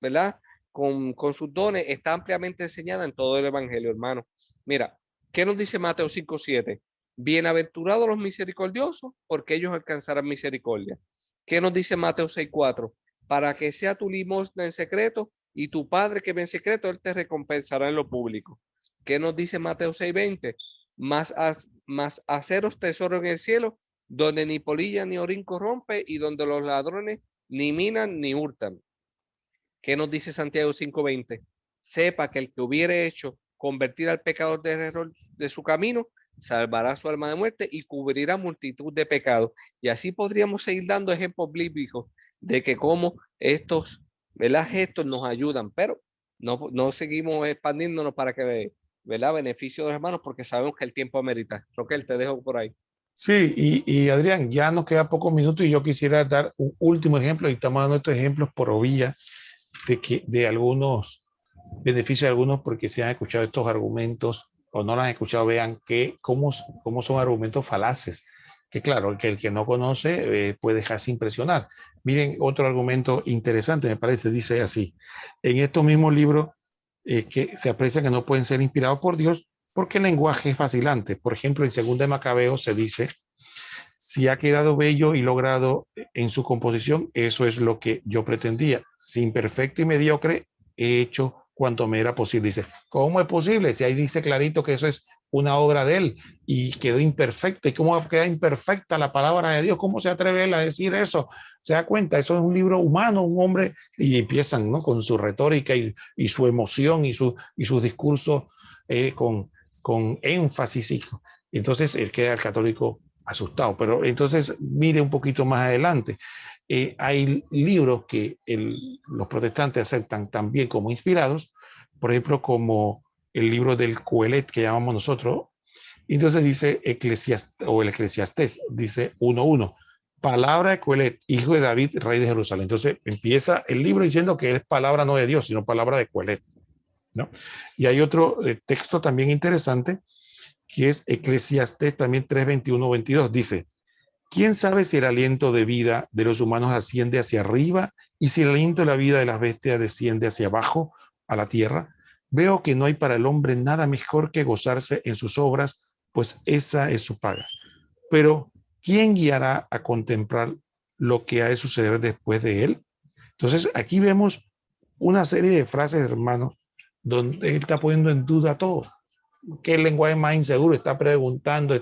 ¿verdad? Con sus dones, está ampliamente enseñada en todo el Evangelio, hermano. Mira, ¿qué nos dice Mateo 5:7? Bienaventurados los misericordiosos, porque ellos alcanzarán misericordia. ¿Qué nos dice Mateo 6:4? Para que sea tu limosna en secreto y tu Padre que ve en secreto, Él te recompensará en lo público. ¿Qué nos dice Mateo 6:20? Más haceros tesoro en el cielo, donde ni polilla ni orín corrompe y donde los ladrones ni minan ni hurtan. ¿Qué nos dice Santiago 5:20? Sepa que el que hubiere hecho convertir al pecador de error de su camino, salvará su alma de muerte y cubrirá multitud de pecados. Y así podríamos seguir dando ejemplos bíblicos de que cómo estos, ¿verdad? Gestos nos ayudan, pero no seguimos expandiéndonos para que, ¿verdad? Beneficio de los hermanos, porque sabemos que el tiempo amerita. Roquel, te dejo por ahí. Sí, y Adrián, ya nos queda pocos minutos y yo quisiera dar un último ejemplo, y estamos dando estos ejemplos por vía de algunos beneficios de algunos, porque si han escuchado estos argumentos o no los han escuchado, vean cómo son argumentos falaces, que claro, el que no conoce puede dejarse impresionar. Miren, otro argumento interesante me parece, dice así, en estos mismos libros que se aprecia que no pueden ser inspirados por Dios porque el lenguaje es vacilante. Por ejemplo, en 2 de Macabeo se dice, si ha quedado bello y logrado en su composición, eso es lo que yo pretendía. Si imperfecto y mediocre, he hecho cuanto me era posible. Dice, ¿cómo es posible? Si ahí dice clarito que eso es una obra de él y quedó imperfecta. ¿Y cómo queda imperfecta la palabra de Dios? ¿Cómo se atreve él a decir eso? ¿Se da cuenta? Eso es un libro humano, un hombre, y empiezan, ¿no?, con su retórica y su emoción y su discurso con énfasis. Entonces, él queda el católico asustado. Pero entonces, mire un poquito más adelante. Hay libros que los protestantes aceptan también como inspirados, por ejemplo, como el libro del Coelet que llamamos nosotros. Entonces dice el Eclesiastés, dice 1:1, palabra de Coelet, hijo de David, rey de Jerusalén. Entonces empieza el libro diciendo que es palabra no de Dios, sino palabra de Coelet, ¿no? Y hay otro texto también interesante, que es Eclesiastés también 3:21-22, dice, ¿quién sabe si el aliento de vida de los humanos asciende hacia arriba y si el aliento de la vida de las bestias desciende hacia abajo a la tierra? Veo que no hay para el hombre nada mejor que gozarse en sus obras, pues esa es su paga. Pero, ¿quién guiará a contemplar lo que ha de suceder después de él? Entonces, aquí vemos una serie de frases, hermanos, donde él está poniendo en duda todo. ¿Qué lenguaje más inseguro? Está preguntando,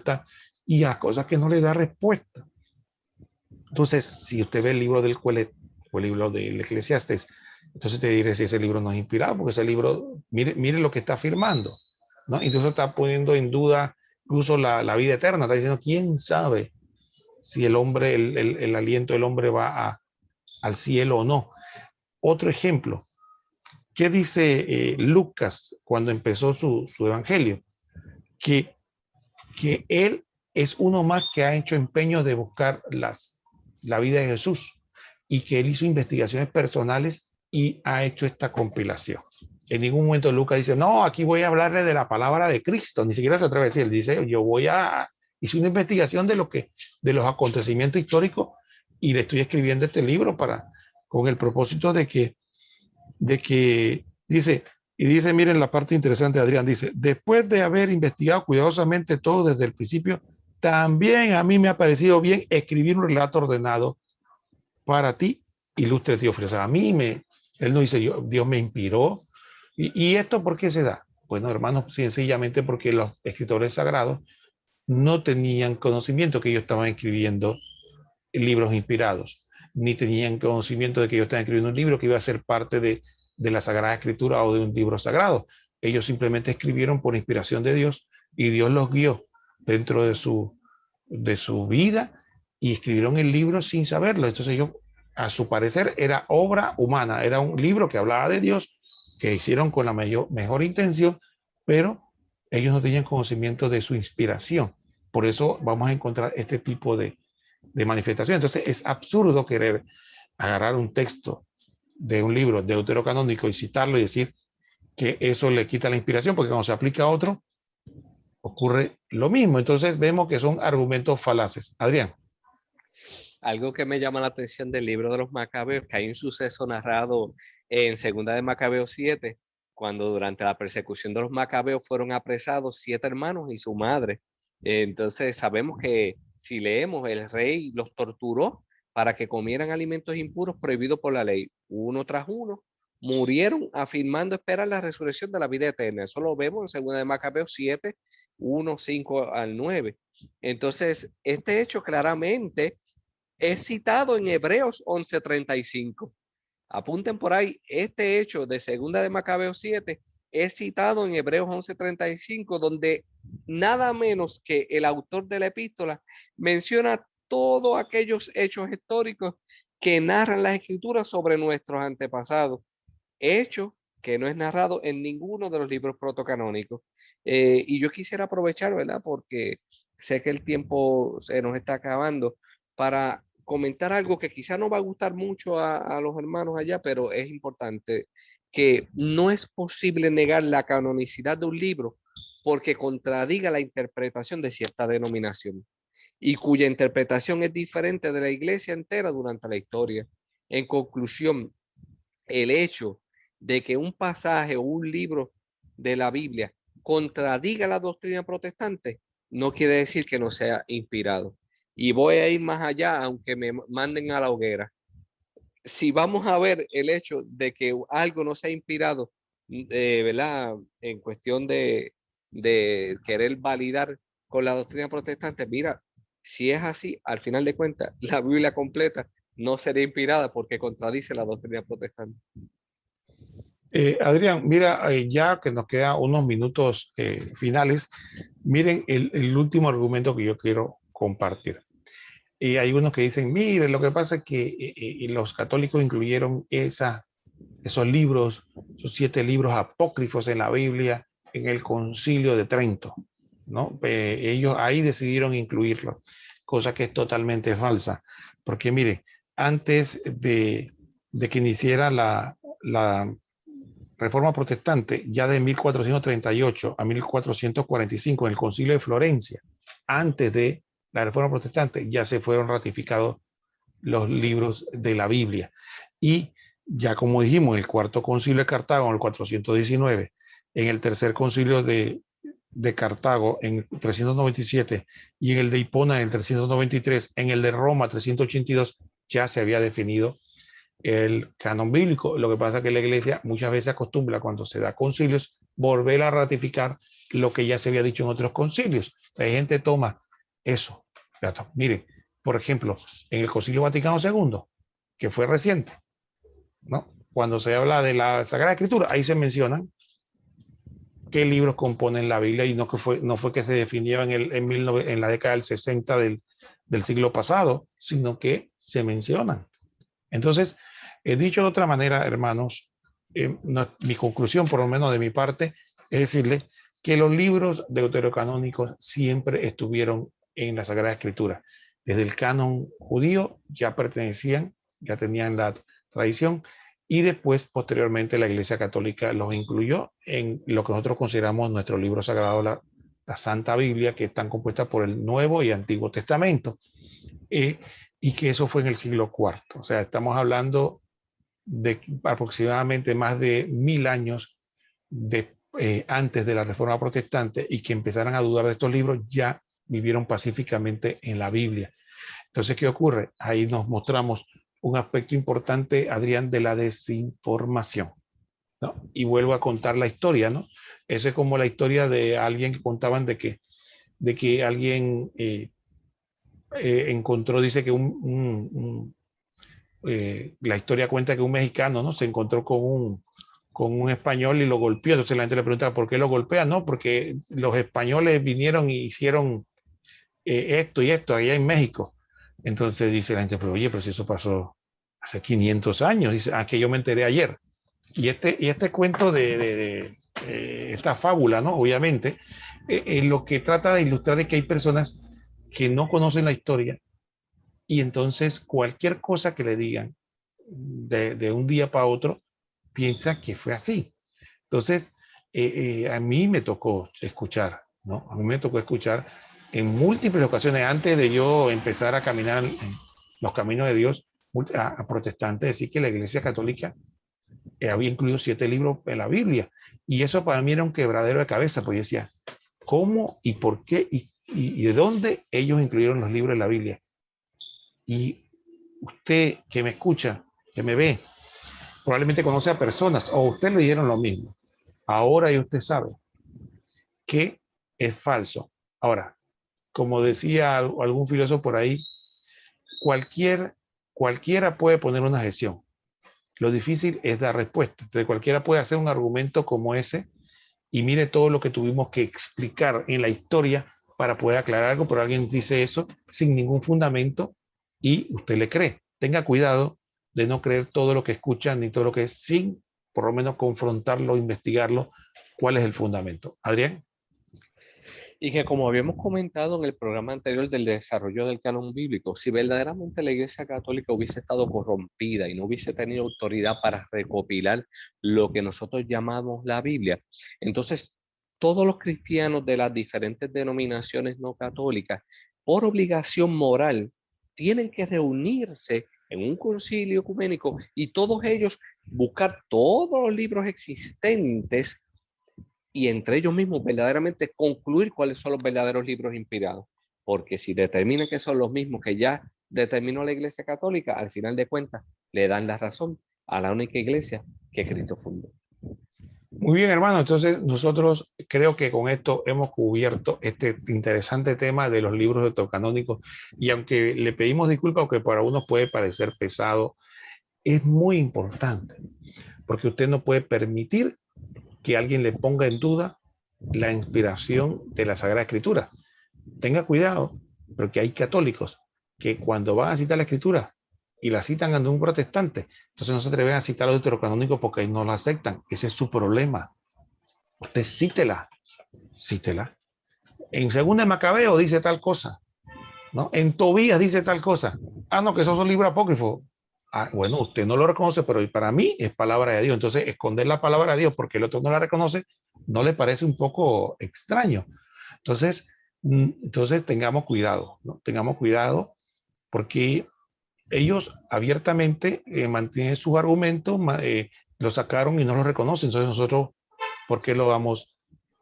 y a cosas que no le da respuesta. Entonces, si usted ve el libro del Coelet o el libro del Eclesiastés, entonces te diré si ese libro no es inspirado, porque ese libro, mire lo que está afirmando, ¿no? Entonces está poniendo en duda incluso la vida eterna, está diciendo, ¿quién sabe si el hombre, el aliento del hombre va al cielo o no? Otro ejemplo, ¿qué dice Lucas cuando empezó su evangelio? Que, que él es uno más que ha hecho empeño de buscar la vida de Jesús y que él hizo investigaciones personales y ha hecho esta compilación. En ningún momento Lucas dice, no, aquí voy a hablarle de la palabra de Cristo, ni siquiera se atreve a decir, él dice, hice una investigación de los acontecimientos históricos y le estoy escribiendo este libro con el propósito de que dice, miren la parte interesante de Adrián, dice, después de haber investigado cuidadosamente todo desde el principio, también a mí me ha parecido bien escribir un relato ordenado para ti, ilustre Teófilo. O sea, él no dice, Dios me inspiró. ¿Y esto por qué se da? Bueno, hermanos, sencillamente porque los escritores sagrados no tenían conocimiento que ellos estaban escribiendo libros inspirados, ni tenían conocimiento de que ellos estaban escribiendo un libro que iba a ser parte de la Sagrada Escritura o de un libro sagrado. Ellos simplemente escribieron por inspiración de Dios y Dios los guió dentro de su vida y escribieron el libro sin saberlo. Entonces ellos, a su parecer, era obra humana, era un libro que hablaba de Dios, que hicieron con la mejor intención, pero ellos no tenían conocimiento de su inspiración. Por eso vamos a encontrar este tipo de manifestación. Entonces es absurdo querer agarrar un texto de un libro deuterocanónico y citarlo y decir que eso le quita la inspiración, porque cuando se aplica a otro, ocurre lo mismo. Entonces vemos que son argumentos falaces. Adrián. Algo que me llama la atención del libro de los Macabeos, que hay un suceso narrado en Segunda de Macabeos 7, cuando durante la persecución de los Macabeos fueron apresados 7 hermanos y su madre. Entonces sabemos que si leemos, el rey los torturó para que comieran alimentos impuros prohibidos por la ley. Uno tras uno murieron afirmando esperar la resurrección de la vida eterna. Eso lo vemos en Segunda de Macabeos 7, 1, 5 al 9. Entonces, este hecho claramente es citado en Hebreos 11:35. Apunten por ahí, este hecho de Segunda de Macabeos 7 es citado en Hebreos 11:35, donde nada menos que el autor de la epístola menciona todos aquellos hechos históricos que narran las escrituras sobre nuestros antepasados, hecho que no es narrado en ninguno de los libros protocanónicos. Y yo quisiera aprovechar, ¿verdad? Porque sé que el tiempo se nos está acabando, para comentar algo que quizá no va a gustar mucho a los hermanos allá, pero es importante, que no es posible negar la canonicidad de un libro porque contradiga la interpretación de cierta denominación y cuya interpretación es diferente de la iglesia entera durante la historia. En conclusión, el hecho de que un pasaje o un libro de la Biblia contradiga la doctrina protestante no quiere decir que no sea inspirado. Y voy a ir más allá, aunque me manden a la hoguera. Si vamos a ver el hecho de que algo no sea inspirado, ¿verdad? En cuestión de querer validar con la doctrina protestante, mira, si es así, al final de cuentas, la Biblia completa no sería inspirada porque contradice la doctrina protestante. Adrián, mira, ya que nos quedan unos minutos finales, miren el último argumento que yo quiero compartir. Y hay unos que dicen, mire, lo que pasa es que los católicos incluyeron esos libros, esos 7 libros apócrifos en la Biblia en el Concilio de Trento, ¿no? Ellos ahí decidieron incluirlo, cosa que es totalmente falsa, porque mire, antes de que iniciara la Reforma Protestante, ya de 1438 a 1445, en el Concilio de Florencia, antes de la Reforma Protestante, ya se fueron ratificados los libros de la Biblia. Y ya como dijimos, en el Cuarto Concilio de Cartago, en el 419, en el Tercer Concilio de Cartago, en el 397, y en el de Hipona, en el 393, en el de Roma, 382, ya se había definido el canon bíblico. Lo que pasa es que la iglesia muchas veces acostumbra, cuando se da concilios, volver a ratificar lo que ya se había dicho en otros concilios. Hay gente que toma eso. Mire, por ejemplo, en el Concilio Vaticano II, que fue reciente, ¿no? Cuando se habla de la Sagrada Escritura, ahí se mencionan qué libros componen la Biblia, y no fue que se definió en la década del 60 del siglo pasado, sino que se mencionan. Entonces, dicho de otra manera, hermanos, mi conclusión, por lo menos de mi parte, es decirle que los libros deuterocanónicos siempre estuvieron en la Sagrada Escritura. Desde el canon judío ya pertenecían, ya tenían la tradición, y después, posteriormente, la Iglesia Católica los incluyó en lo que nosotros consideramos nuestro libro sagrado, la Santa Biblia, que están compuestas por el Nuevo y Antiguo Testamento. Y que eso fue en el siglo IV. O sea, estamos hablando de aproximadamente más de 1000 años antes de la Reforma Protestante, y que empezaran a dudar de estos libros ya vivieron pacíficamente en la Biblia. Entonces, ¿qué ocurre? Ahí nos mostramos un aspecto importante, Adrián, de la desinformación, ¿no? Y vuelvo a contar la historia, ¿no? Esa es como la historia de alguien que contaban de que alguien encontró, dice que la historia cuenta que un mexicano, ¿no?, se encontró con un español y lo golpeó. Entonces la gente le pregunta, ¿por qué lo golpea? No, porque los españoles vinieron y hicieron esto y esto allá en México. Entonces dice la gente, pero oye, pero si eso pasó hace 500 años. Dice, que yo me enteré ayer. Y este cuento de esta fábula, ¿no? Obviamente, lo que trata de ilustrar es que hay personas que no conocen la historia, y entonces cualquier cosa que le digan de un día para otro, piensa que fue así. Entonces, a mí me tocó escuchar, ¿no? A mí me tocó escuchar en múltiples ocasiones, antes de yo empezar a caminar en los caminos de Dios, a protestantes decir que la Iglesia Católica había incluido 7 libros en la Biblia. Y eso para mí era un quebradero de cabeza, porque yo decía, ¿cómo y por qué y de dónde ellos incluyeron los libros de la Biblia? Y usted que me escucha, que me ve, probablemente conoce a personas, o a usted le dijeron lo mismo. Ahora ya usted sabe que es falso. Ahora, como decía algún filósofo por ahí, cualquiera puede poner una objeción. Lo difícil es dar respuesta. Entonces cualquiera puede hacer un argumento como ese, y mire todo lo que tuvimos que explicar en la historia para poder aclarar algo, pero alguien dice eso sin ningún fundamento y usted le cree. Tenga cuidado de no creer todo lo que escucha ni todo lo que es, sin por lo menos confrontarlo, investigarlo, cuál es el fundamento. Adrián. Y que, como habíamos comentado en el programa anterior del desarrollo del canon bíblico, si verdaderamente la Iglesia Católica hubiese estado corrompida y no hubiese tenido autoridad para recopilar lo que nosotros llamamos la Biblia, entonces todos los cristianos de las diferentes denominaciones no católicas, por obligación moral, tienen que reunirse en un concilio ecuménico y todos ellos buscar todos los libros existentes, y entre ellos mismos verdaderamente concluir cuáles son los verdaderos libros inspirados. Porque si determinan que son los mismos que ya determinó la Iglesia Católica, al final de cuentas le dan la razón a la única iglesia que Cristo fundó. Muy bien, hermano. Entonces nosotros creo que con esto hemos cubierto este interesante tema de los libros deuterocanónicos, y aunque le pedimos disculpas porque para unos puede parecer pesado, es muy importante, porque usted no puede permitir que alguien le ponga en duda la inspiración de la Sagrada Escritura. Tenga cuidado, porque hay católicos que cuando van a citar la Escritura y la citan ante un protestante, entonces no se atreven a citar los deuterocanónicos porque no la aceptan. Ese es su problema. Usted cítela. En Segunda de Macabeo dice tal cosa, ¿no? En Tobías dice tal cosa. No, que esos son libros apócrifos. Bueno, usted no lo reconoce, pero para mí es palabra de Dios. Entonces, esconder la palabra de Dios porque el otro no la reconoce, ¿no le parece un poco extraño? Entonces, tengamos cuidado, ¿no? Tengamos cuidado, porque ellos abiertamente mantienen sus argumentos, lo sacaron y no lo reconocen. Entonces nosotros, ¿por qué lo vamos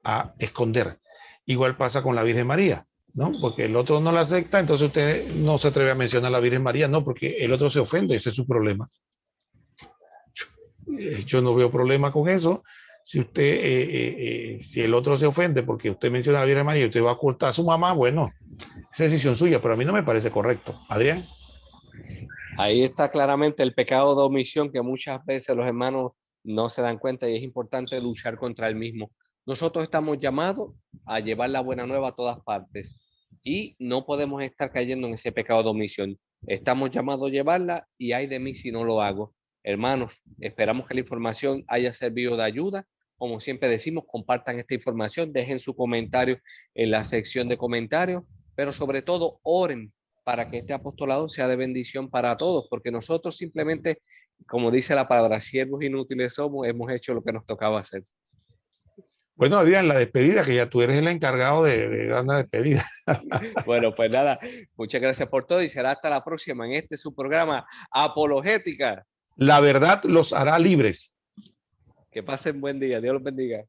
a esconder? Igual pasa con la Virgen María, ¿no? Porque el otro no la acepta, entonces usted no se atreve a mencionar a la Virgen María, no, porque el otro se ofende, ese es su problema. Yo no veo problema con eso. Si usted, si el otro se ofende porque usted menciona a la Virgen María y usted va a ocultar a su mamá, bueno, esa es decisión suya, pero a mí no me parece correcto. Adrián. Ahí está claramente el pecado de omisión que muchas veces los hermanos no se dan cuenta y es importante luchar contra el mismo. Nosotros estamos llamados a llevar la buena nueva a todas partes y no podemos estar cayendo en ese pecado de omisión. Estamos llamados a llevarla y ay de mí si no lo hago. Hermanos, esperamos que la información haya servido de ayuda. Como siempre decimos, compartan esta información, dejen su comentario en la sección de comentarios, pero sobre todo oren para que este apostolado sea de bendición para todos, porque nosotros simplemente, como dice la palabra, siervos inútiles somos, hemos hecho lo que nos tocaba hacer. Bueno, Adrián, la despedida, que ya tú eres el encargado de dar la despedida. Bueno, pues nada, muchas gracias por todo y será hasta la próxima en este su programa Apologética. La verdad los hará libres. Que pasen buen día, Dios los bendiga.